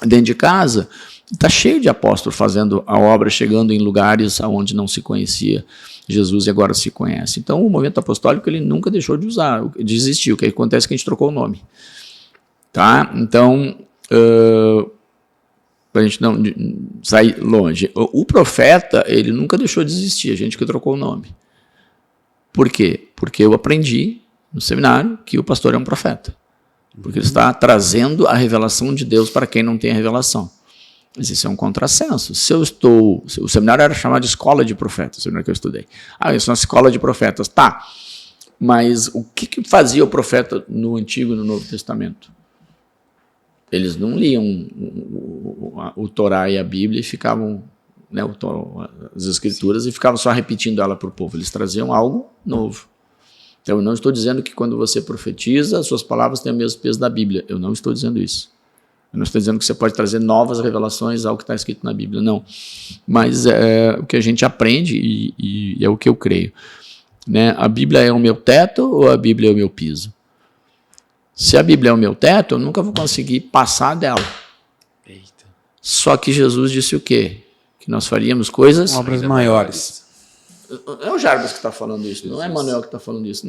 Dentro de casa. Está cheio de apóstolos fazendo a obra, chegando em lugares onde não se conhecia Jesus e agora se conhece. Então, o movimento apostólico ele nunca deixou de existir. O que acontece é que a gente trocou o nome. Tá? Então, para a gente não sair longe. O profeta, ele nunca deixou de existir, a gente que trocou o nome. Por quê? Porque eu aprendi no seminário que o pastor é um profeta. Porque ele está trazendo a revelação de Deus para quem não tem a revelação. Mas isso é um contrassenso. O seminário era chamado de escola de profetas, o seminário que eu estudei. Isso é uma escola de profetas. Tá, mas o que fazia o profeta no Antigo e no Novo Testamento? Eles não liam o Torá e a Bíblia e ficavam, né, as Escrituras, e ficavam só repetindo ela para o povo. Eles traziam algo novo. Então, eu não estou dizendo que quando você profetiza, as suas palavras têm o mesmo peso da Bíblia. Eu não estou dizendo isso. Eu não estou dizendo que você pode trazer novas revelações ao que está escrito na Bíblia, não. Mas é o que a gente aprende e é o que eu creio. Né? A Bíblia é o meu teto ou a Bíblia é o meu piso? Se a Bíblia é o meu teto, eu nunca vou conseguir passar dela. Eita. Só que Jesus disse o quê? Que nós faríamos coisas... Obras maiores. É o Jarbas que está falando isso, não é Manuel que está falando isso.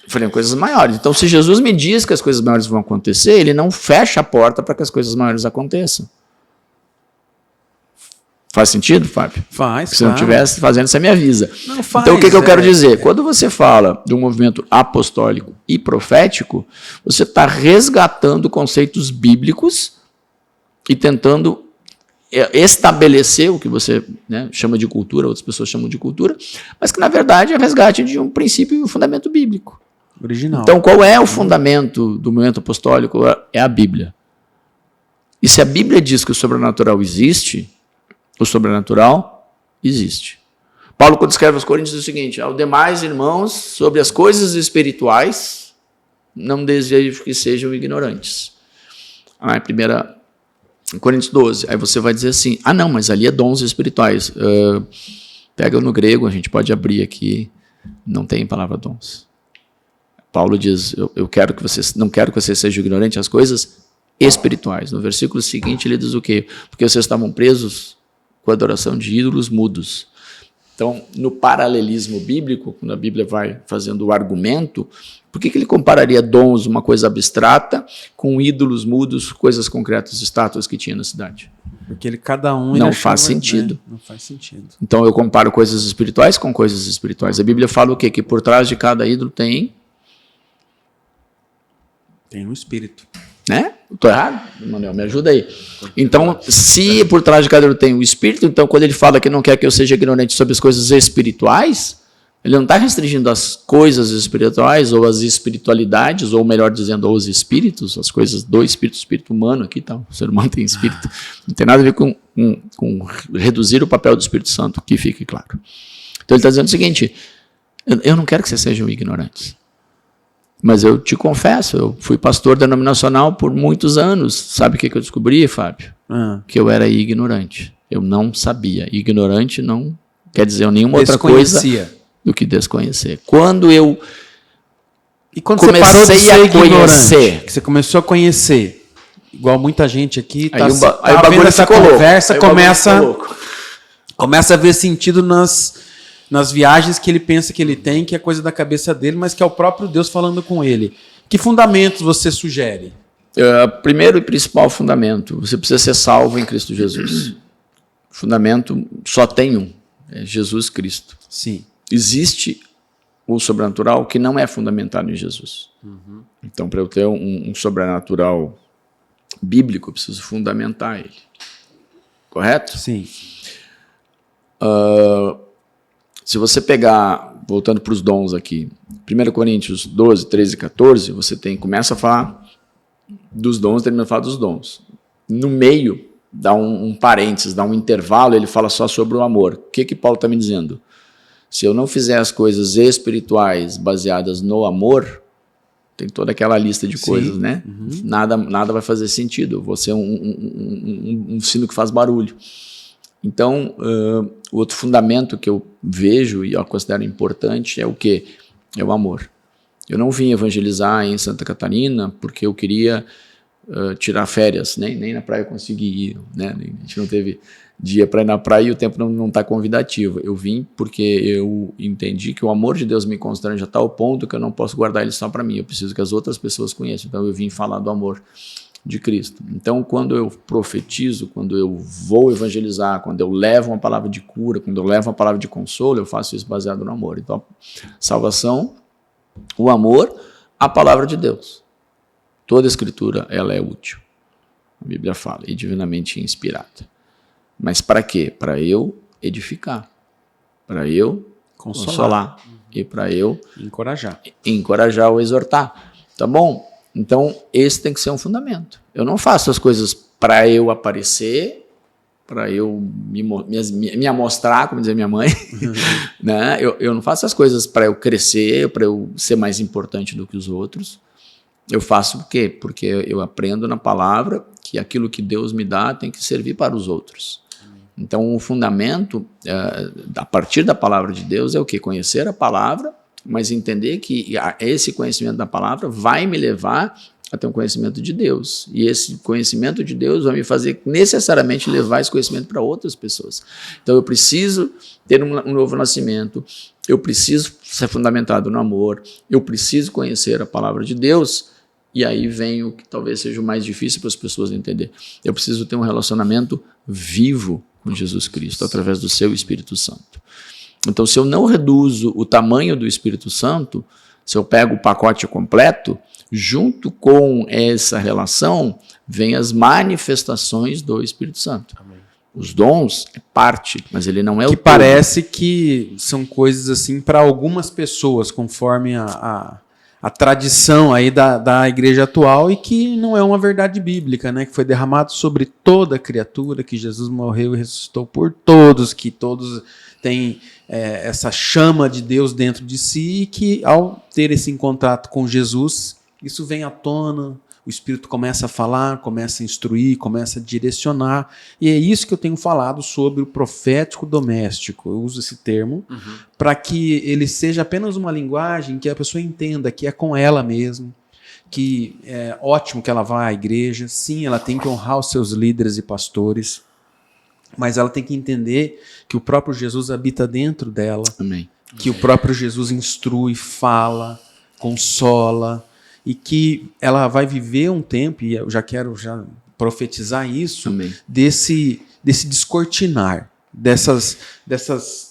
Faríamos coisas maiores. Então, se Jesus me diz que as coisas maiores vão acontecer, ele não fecha a porta para que as coisas maiores aconteçam. Faz sentido, Fábio? Faz. Se não estivesse fazendo, você me avisa. Não faz, então, o que eu quero dizer? Quando você fala de um movimento apostólico e profético, você está resgatando conceitos bíblicos e tentando estabelecer o que você, né, chama de cultura, outras pessoas chamam de cultura, mas que, na verdade, é o resgate de um princípio e um fundamento bíblico. Original. Então, qual é o fundamento do movimento apostólico? É a Bíblia. E se a Bíblia diz que o sobrenatural existe, o sobrenatural existe. Paulo, quando escreve aos Coríntios, diz o seguinte: ao demais, irmãos, sobre as coisas espirituais, não desejo que sejam ignorantes. Em Coríntios 12, aí você vai dizer assim, não, mas ali é dons espirituais. Pega no grego, a gente pode abrir aqui, não tem palavra dons. Paulo diz, eu quero que vocês, não quero que vocês sejam ignorantes às coisas espirituais. No versículo seguinte ele diz o quê? Porque vocês estavam presos com a adoração de ídolos mudos. Então, no paralelismo bíblico, quando a Bíblia vai fazendo o argumento, por que ele compararia dons, uma coisa abstrata, com ídolos mudos, coisas concretas, estátuas que tinha na cidade? Porque cada um... Não faz sentido. Não faz sentido. Então, eu comparo coisas espirituais com coisas espirituais. A Bíblia fala o quê? Que por trás de cada ídolo tem... Tem um espírito. Né? Estou errado? Manuel, me ajuda aí. Então, se por trás de cada ídolo tem um espírito, então quando ele fala que não quer que eu seja ignorante sobre as coisas espirituais, ele não está restringindo as coisas espirituais ou as espiritualidades, ou melhor dizendo, os espíritos, as coisas do espírito humano aqui, tá? O ser humano tem espírito. Não tem nada a ver com reduzir o papel do Espírito Santo, que fique claro. Então ele está dizendo o seguinte, eu não quero que vocês sejam ignorantes. Mas eu te confesso, eu fui pastor denominacional por muitos anos. Sabe o que eu descobri, Fábio? Que eu era ignorante. Eu não sabia. Ignorante não quer dizer nenhuma outra coisa do que desconhecer. Quando eu comecei a conhecer, que você começou a conhecer, igual muita gente aqui, aí o bagulho essa conversa, começa a ver sentido nas viagens que ele pensa que ele tem, que é coisa da cabeça dele, mas que é o próprio Deus falando com ele. Que fundamentos você sugere? Primeiro e principal fundamento, você precisa ser salvo em Cristo Jesus. O fundamento só tem um, é Jesus Cristo. Sim. Existe o sobrenatural que não é fundamentado em Jesus. Então, para eu ter um sobrenatural bíblico, eu preciso fundamentar ele. Correto? Sim. Se você pegar, voltando para os dons aqui, 1 Coríntios 12, 13 e 14, você começa a falar dos dons, termina a falar dos dons. No meio, dá um parênteses, dá um intervalo, ele fala só sobre o amor. O que Paulo está me dizendo? Se eu não fizer as coisas espirituais baseadas no amor, tem toda aquela lista de coisas, né? Nada vai fazer sentido. Eu vou ser um sino que faz barulho. Então, o outro fundamento que eu vejo e eu considero importante é o quê? É o amor. Eu não vim evangelizar em Santa Catarina porque eu queria tirar férias, nem na praia eu consegui ir, né? A gente não teve dia para ir na praia e o tempo não está convidativo. Eu vim porque eu entendi que o amor de Deus me constrange a tal ponto que eu não posso guardar ele só para mim, eu preciso que as outras pessoas conheçam. Então eu vim falar do amor de Cristo. Então, quando eu profetizo, quando eu vou evangelizar, quando eu levo uma palavra de cura, quando eu levo uma palavra de consolo, eu faço isso baseado no amor. Então, salvação, o amor, a palavra de Deus. Toda a escritura, ela é útil. A Bíblia fala, e divinamente inspirada. Mas para quê? Para eu edificar, para eu consolar e para eu encorajar ou exortar. Tá bom? Então, esse tem que ser um fundamento. Eu não faço as coisas para eu aparecer, para eu me amostrar, como dizia minha mãe. Né? Eu não faço as coisas para eu crescer, para eu ser mais importante do que os outros. Eu faço por quê? Porque eu aprendo na palavra que aquilo que Deus me dá tem que servir para os outros. Então, o fundamento, a partir da palavra de Deus, é o quê? Conhecer a palavra, mas entender que esse conhecimento da palavra vai me levar a ter um conhecimento de Deus. E esse conhecimento de Deus vai me fazer necessariamente levar esse conhecimento para outras pessoas. Então, eu preciso ter um novo nascimento, eu preciso ser fundamentado no amor, eu preciso conhecer a palavra de Deus, e aí vem o que talvez seja o mais difícil para as pessoas entender. Eu preciso ter um relacionamento vivo com Jesus Cristo, através do seu Espírito Santo. Então, se eu não reduzo o tamanho do Espírito Santo, se eu pego o pacote completo, junto com essa relação, vem as manifestações do Espírito Santo. Amém. Os dons é parte, mas ele não é o todo. Que parece que são coisas assim para algumas pessoas, conforme a tradição aí da igreja atual, e que não é uma verdade bíblica, né? Que foi derramado sobre toda criatura, que Jesus morreu e ressuscitou por todos, que todos têm essa chama de Deus dentro de si, e que ao ter esse contato com Jesus, isso vem à tona, o Espírito começa a falar, começa a instruir, começa a direcionar, e é isso que eu tenho falado sobre o profético doméstico. Eu uso esse termo para que ele seja apenas uma linguagem que a pessoa entenda que é com ela mesmo, que é ótimo que ela vá à igreja, sim, ela tem que honrar os seus líderes e pastores, mas ela tem que entender que o próprio Jesus habita dentro dela. Amém. Que o próprio Jesus instrui, fala, consola, e que ela vai viver um tempo, e eu já quero profetizar isso, Amém. desse descortinar, dessas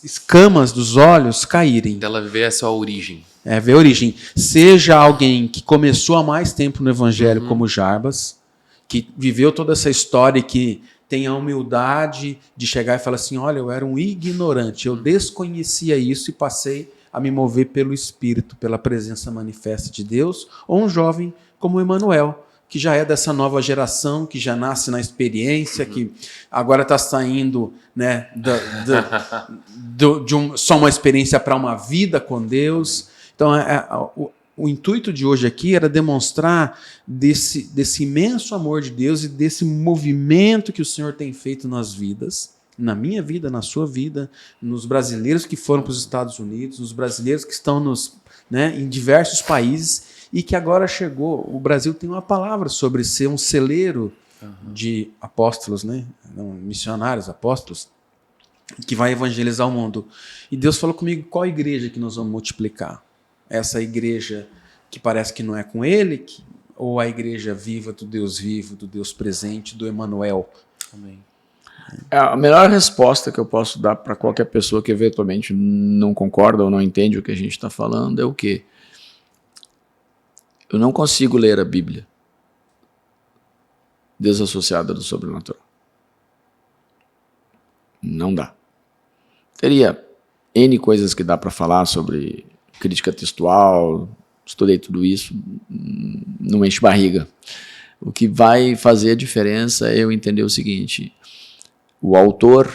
escamas dos olhos caírem. Dela ver a sua origem. Ver a origem. Seja alguém que começou há mais tempo no Evangelho, como Jarbas, que viveu toda essa história e que tem a humildade de chegar e falar assim, olha, eu era um ignorante, eu desconhecia isso e passei a me mover pelo Espírito, pela presença manifesta de Deus, ou um jovem como Emanuel, que já é dessa nova geração, que já nasce na experiência, que agora está saindo, né, só uma experiência para uma vida com Deus. Então, o intuito de hoje aqui era demonstrar desse imenso amor de Deus e desse movimento que o Senhor tem feito nas vidas, na minha vida, na sua vida, nos brasileiros que foram para os Estados Unidos, nos brasileiros que estão em diversos países, e que agora chegou. O Brasil tem uma palavra sobre ser um celeiro de apóstolos, né? Missionários, apóstolos, que vai evangelizar o mundo. E Deus falou comigo, qual igreja que nós vamos multiplicar? Essa igreja que parece que não é com ele, ou a igreja viva do Deus vivo, do Deus presente, do Emanuel? Amém. A melhor resposta que eu posso dar para qualquer pessoa que eventualmente não concorda ou não entende o que a gente está falando é o quê? Eu não consigo ler a Bíblia desassociada do sobrenatural. Não dá. Teria N coisas que dá para falar sobre crítica textual, estudei tudo isso, não enche barriga. O que vai fazer a diferença é eu entender o seguinte: o autor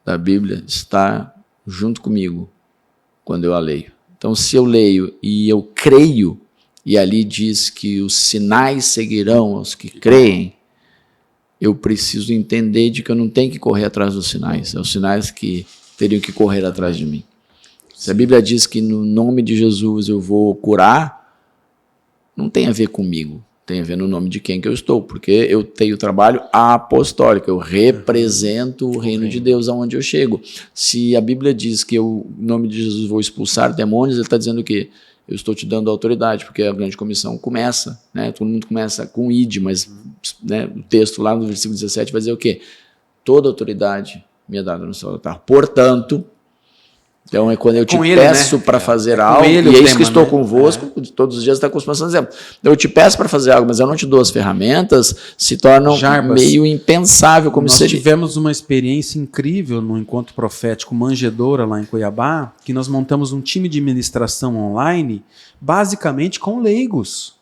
da Bíblia está junto comigo quando eu a leio. Então, se eu leio e eu creio, e ali diz que os sinais seguirão aos que creem, eu preciso entender de que eu não tenho que correr atrás dos sinais, são os sinais que teriam que correr atrás de mim. Se a Bíblia diz que no nome de Jesus eu vou curar, não tem a ver comigo, tem a ver no nome de quem que eu estou, porque eu tenho trabalho apostólico, eu represento o reino de Deus aonde eu chego. Se a Bíblia diz que eu, no nome de Jesus, vou expulsar demônios, ele está dizendo o quê? Eu estou te dando autoridade, porque a grande comissão começa, né? Todo mundo começa com id, mas né, o texto lá no versículo 17 vai dizer o quê? Toda autoridade me é dada no céu e na terra. Portanto, então é quando eu te peço, né, para fazer algo, e é isso que estou convosco, todos os dias está com os passados dizendo. Eu te peço para fazer algo, mas eu não te dou as ferramentas, se tornam meio impensável. Como nós tivemos uma experiência incrível no Encontro Profético Manjedoura, lá em Cuiabá, que nós montamos um time de ministração online, basicamente com leigos.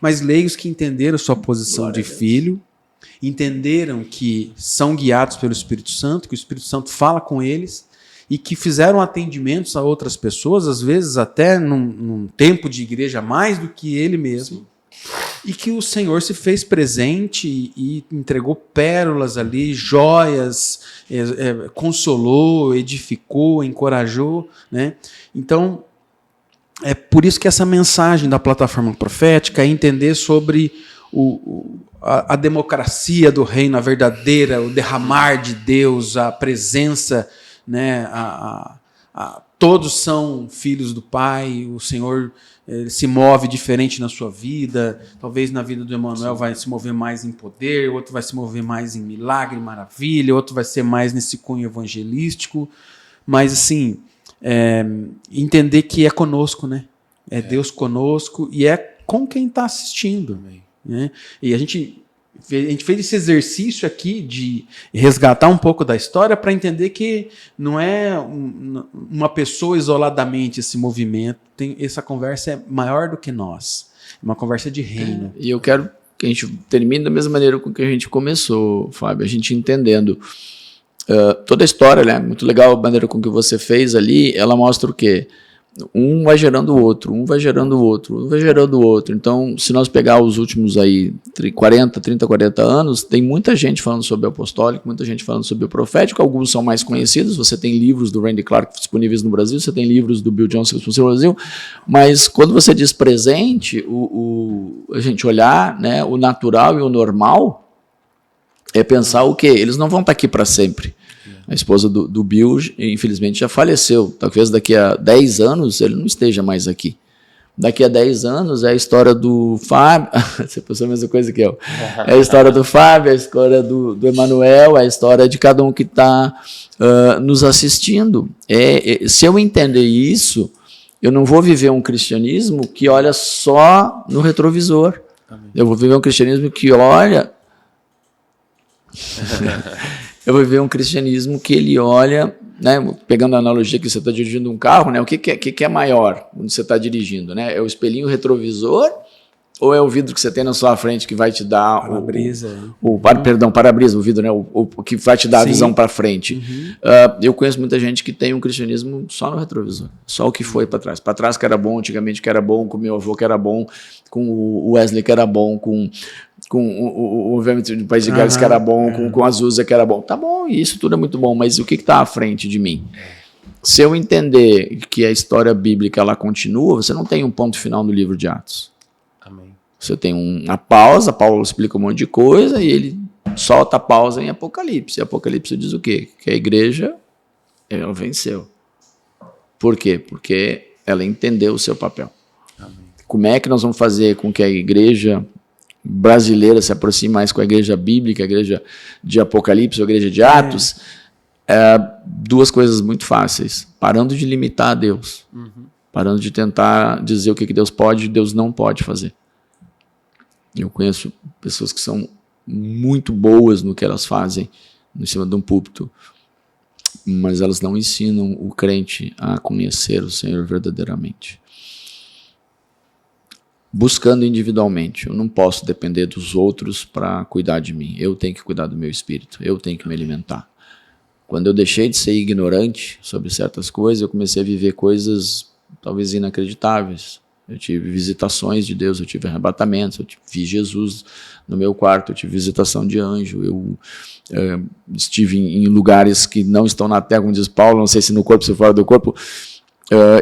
mas leigos que entenderam sua posição de filho, entenderam que são guiados pelo Espírito Santo, que o Espírito Santo fala com eles e que fizeram atendimentos a outras pessoas, às vezes até num tempo de igreja mais do que ele mesmo. Sim. E que o Senhor se fez presente e entregou pérolas ali, joias, consolou, edificou, encorajou, né? Então, é por isso que essa mensagem da plataforma profética é entender sobre a democracia do reino, a verdadeira, o derramar de Deus, a presença, né? Todos são filhos do Pai, o Senhor se move diferente na sua vida, talvez na vida do Emanuel vai se mover mais em poder, outro vai se mover mais em milagre, maravilha, outro vai ser mais nesse cunho evangelístico, mas assim, entender que é conosco, né? É Deus conosco e é com quem está assistindo. Né? E a gente fez esse exercício aqui de resgatar um pouco da história para entender que não é uma pessoa isoladamente esse movimento. Essa conversa é maior do que nós. É uma conversa de reino. E eu quero que a gente termine da mesma maneira com que a gente começou, Fábio. A gente entendendo toda a história, né? Muito legal a maneira com que você fez ali. Ela mostra o quê? Um vai gerando o outro, um vai gerando o outro, um vai gerando o outro. Então, se nós pegar os últimos aí 30, 40 anos, tem muita gente falando sobre o apostólico, muita gente falando sobre o profético, alguns são mais conhecidos, você tem livros do Randy Clark disponíveis no Brasil, você tem livros do Bill Johnson disponíveis no Brasil, mas quando você diz presente, a gente olhar, né, o natural e o normal é pensar o quê? Eles não vão estar aqui para sempre. A esposa do Bill, infelizmente, já faleceu. Talvez daqui a 10 anos ele não esteja mais aqui. Daqui a 10 anos é a história do Fábio. Você pensou a mesma coisa que eu. É a história do Fábio, é a história do Emanuel, é a história de cada um que está nos assistindo. Se eu entender isso, eu não vou viver um cristianismo que olha só no retrovisor. Amém. Eu vou viver um cristianismo que olha... Eu vou ver um cristianismo que ele olha, né, pegando a analogia que você está dirigindo um carro, né, o que é maior quando você está dirigindo? Né? É o espelhinho retrovisor ou é o vidro que você tem na sua frente que vai te dar para-brisa, para-brisa, o vidro, né, o que vai te dar a visão para frente. Eu conheço muita gente que tem um cristianismo só no retrovisor, só o que foi para trás. Para trás que era bom, antigamente que era bom, com o meu avô que era bom, com o Wesley que era bom, com o do País de Gales que era bom, com a Azusa que era bom. Tá bom, isso tudo é muito bom, mas o que está à frente de mim? Se eu entender que a história bíblica ela continua, você não tem um ponto final no livro de Atos. Amém. Você tem uma pausa, Paulo explica um monte de coisa e ele solta a pausa em Apocalipse. E Apocalipse diz o quê? Que a igreja ela venceu. Por quê? Porque ela entendeu o seu papel. Amém. Como é que nós vamos fazer com que a igreja brasileira se aproxime mais com a igreja bíblica, a igreja de Apocalipse, a igreja de Atos? Duas coisas muito fáceis. Parando de limitar a Deus. Parando de tentar dizer o que Deus pode e Deus não pode fazer. Eu conheço pessoas que são muito boas no que elas fazem em cima de um púlpito, mas elas não ensinam o crente a conhecer o Senhor verdadeiramente. Buscando individualmente. Eu não posso depender dos outros para cuidar de mim. Eu tenho que cuidar do meu espírito. Eu tenho que me alimentar. Quando eu deixei de ser ignorante sobre certas coisas, eu comecei a viver coisas talvez inacreditáveis. Eu tive visitações de Deus, eu tive arrebatamentos, eu vi Jesus no meu quarto, eu tive visitação de anjo, eu estive em lugares que não estão na terra, como diz Paulo, não sei se no corpo, se fora do corpo.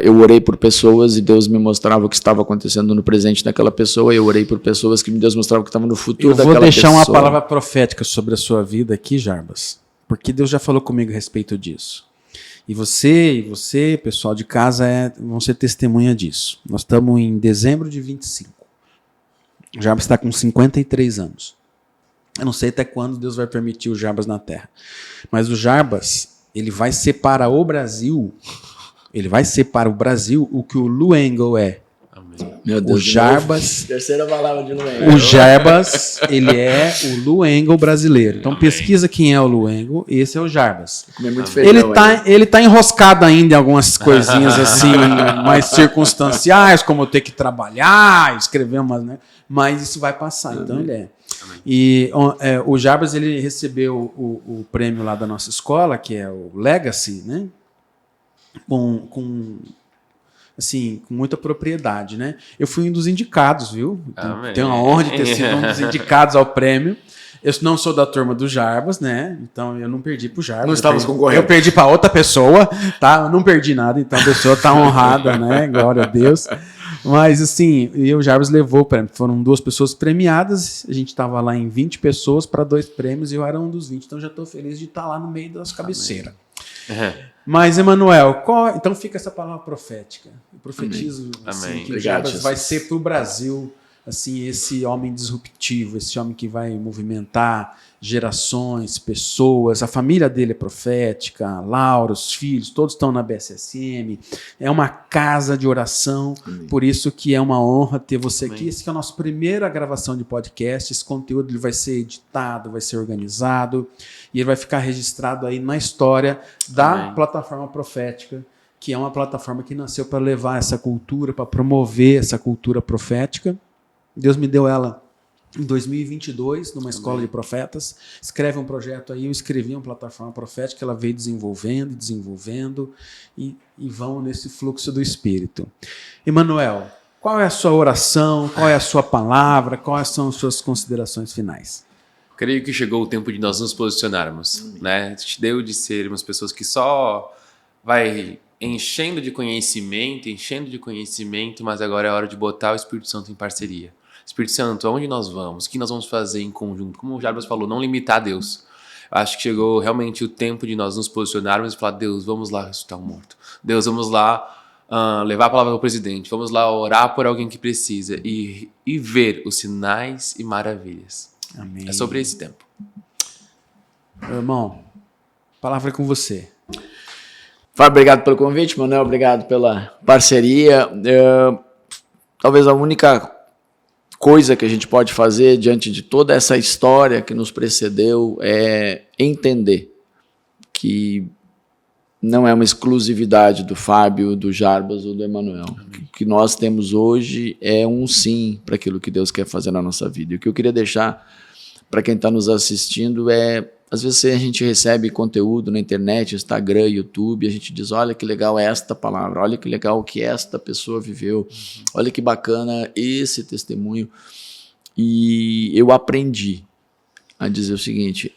Eu orei por pessoas e Deus me mostrava o que estava acontecendo no presente daquela pessoa. Eu orei por pessoas que Deus mostrava o que estava no futuro daquela pessoa. Eu vou deixar uma palavra profética sobre a sua vida aqui, Jarbas, porque Deus já falou comigo a respeito disso. E você, pessoal de casa, vão ser testemunha disso. Nós estamos em dezembro de 25. O Jarbas está com 53 anos. Eu não sei até quando Deus vai permitir o Jarbas na Terra. Mas o Jarbas, ele vai ser para o Brasil... Ele vai ser para o Brasil o que o Lou Engle é. Amém. Meu Deus, o Jarbas. Terceira palavra de Lou Engle. O Jarbas, ele é o Lou Engle brasileiro. Então pesquisa quem é o Lou Engle, esse é o Jarbas. Ele tá enroscado ainda em algumas coisinhas assim, mais circunstanciais, como eu ter que trabalhar, escrever umas, né? mas isso vai passar. Então ele é. Amém. E o Jarbas, ele recebeu o prêmio lá da nossa escola, que é o Legacy, né? Com muita propriedade, né? Eu fui um dos indicados, viu? Amém. Tenho a honra de ter sido um dos indicados ao prêmio. Eu não sou da turma do Jarbas, né? Então eu não perdi pro Jarbas. Não estávamos concorrendo. Eu perdi para outra pessoa, tá? Eu não perdi nada, então a pessoa tá honrada, né? Glória a Deus. Mas assim, o Jarbas levou o prêmio. Foram 2 pessoas premiadas. A gente estava lá em 20 pessoas para 2 prêmios e eu era um dos 20. Então já estou feliz de estar lá no meio das cabeceiras. Mas, Emanuel, então fica essa palavra profética. Eu profetizo assim, que o Jarbas vai ser para o Brasil assim, esse homem disruptivo, esse homem que vai movimentar gerações, pessoas. A família dele é profética, Laura, os filhos, todos estão na BSSM. É uma casa de oração. Amém. Por isso que é uma honra ter você aqui. Esse que é a nossa primeira gravação de podcast. Esse conteúdo ele vai ser editado, vai ser organizado e ele vai ficar registrado aí na história da plataforma profética, que é uma plataforma que nasceu para levar essa cultura, para promover essa cultura profética. Deus me deu ela em 2022, numa escola de profetas. Escreve um projeto aí, eu escrevi uma plataforma profética, ela veio desenvolvendo e vão nesse fluxo do Espírito. Emanuel, qual é a sua oração, qual é a sua palavra, quais são as suas considerações finais? Creio que chegou o tempo de nós nos posicionarmos, né? Te deu de sermos pessoas que só vai enchendo de conhecimento, mas agora é hora de botar o Espírito Santo em parceria. Espírito Santo, aonde nós vamos? O que nós vamos fazer em conjunto? Como o Jarbas falou, não limitar a Deus. Acho que chegou realmente o tempo de nós nos posicionarmos e falar, Deus, vamos lá ressuscitar o morto. Deus, vamos lá levar a palavra ao presidente. Vamos lá orar por alguém que precisa e ver os sinais e maravilhas. Amém. É sobre esse tempo. Meu irmão, a palavra é com você. Fábio, obrigado pelo convite, Manuel, obrigado pela parceria. Talvez a única coisa que a gente pode fazer diante de toda essa história que nos precedeu é entender que não é uma exclusividade do Fábio, do Jarbas ou do Emanuel. O que nós temos hoje é um sim para aquilo que Deus quer fazer na nossa vida. E o que eu queria deixar para quem está nos assistindo é, às vezes a gente recebe conteúdo na internet, Instagram, YouTube, a gente diz, olha que legal esta palavra, olha que legal o que esta pessoa viveu, olha que bacana esse testemunho. E eu aprendi a dizer o seguinte,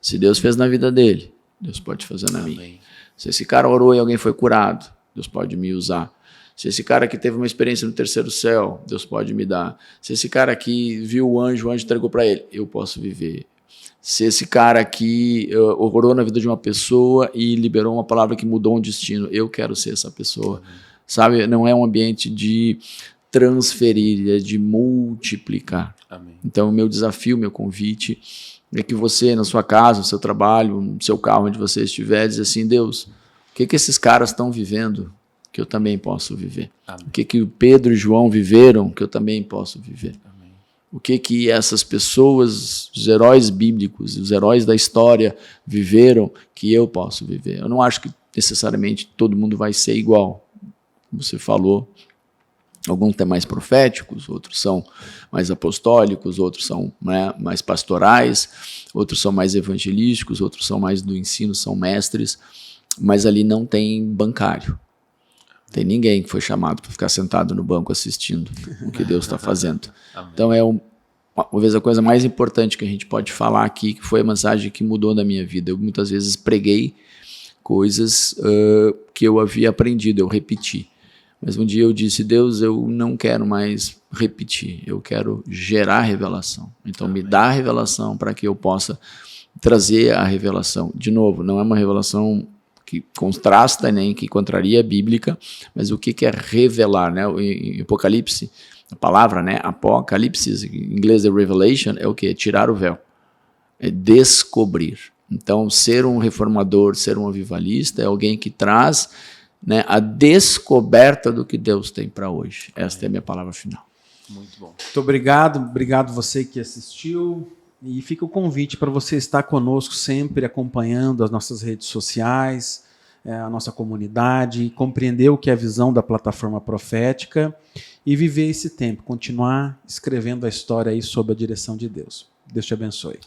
se Deus fez na vida dele, Deus pode fazer na minha. Se esse cara orou e alguém foi curado, Deus pode me usar. Se esse cara aqui teve uma experiência no terceiro céu, Deus pode me dar. Se esse cara aqui viu o anjo entregou para ele, eu posso viver. Se esse cara aqui orou na vida de uma pessoa e liberou uma palavra que mudou um destino, eu quero ser essa pessoa. Sabe, não é um ambiente de transferir, é de multiplicar. Amém. Então, o meu desafio, meu convite é que você, na sua casa, no seu trabalho, no seu carro, onde você estiver, diz assim, Deus, o que esses caras estão vivendo que eu também posso viver? Amém. O que o Pedro e João viveram que eu também posso viver? Amém. O que essas pessoas, os heróis bíblicos, os heróis da história viveram que eu posso viver? Eu não acho que necessariamente todo mundo vai ser igual. Como você falou, alguns são mais proféticos, outros são mais apostólicos, outros são mais pastorais, outros são mais evangelísticos, outros são mais do ensino, são mestres, mas ali não tem bancário. Tem ninguém que foi chamado para ficar sentado no banco assistindo o que Deus está fazendo. Então é talvez a coisa mais importante que a gente pode falar aqui, que foi a mensagem que mudou na minha vida. Eu muitas vezes preguei coisas que eu havia aprendido, eu repeti. Mas um dia eu disse, Deus, eu não quero mais repetir, eu quero gerar revelação. Então me dá a revelação para que eu possa trazer a revelação. De novo, não é uma revelação que contrasta, nem que contraria a bíblica, mas o que é revelar, né? Em Apocalipse, a palavra, né? Apocalipse, em inglês é revelation, é o que? É tirar o véu, é descobrir. Então, ser um reformador, ser um avivalista, é alguém que traz, né, a descoberta do que Deus tem para hoje. Esta é a minha palavra final. Muito bom. Muito obrigado você que assistiu. E fica o convite para você estar conosco sempre acompanhando as nossas redes sociais. a nossa comunidade, compreender o que é a visão da plataforma profética e viver esse tempo, continuar escrevendo a história aí sob a direção de Deus. Deus te abençoe.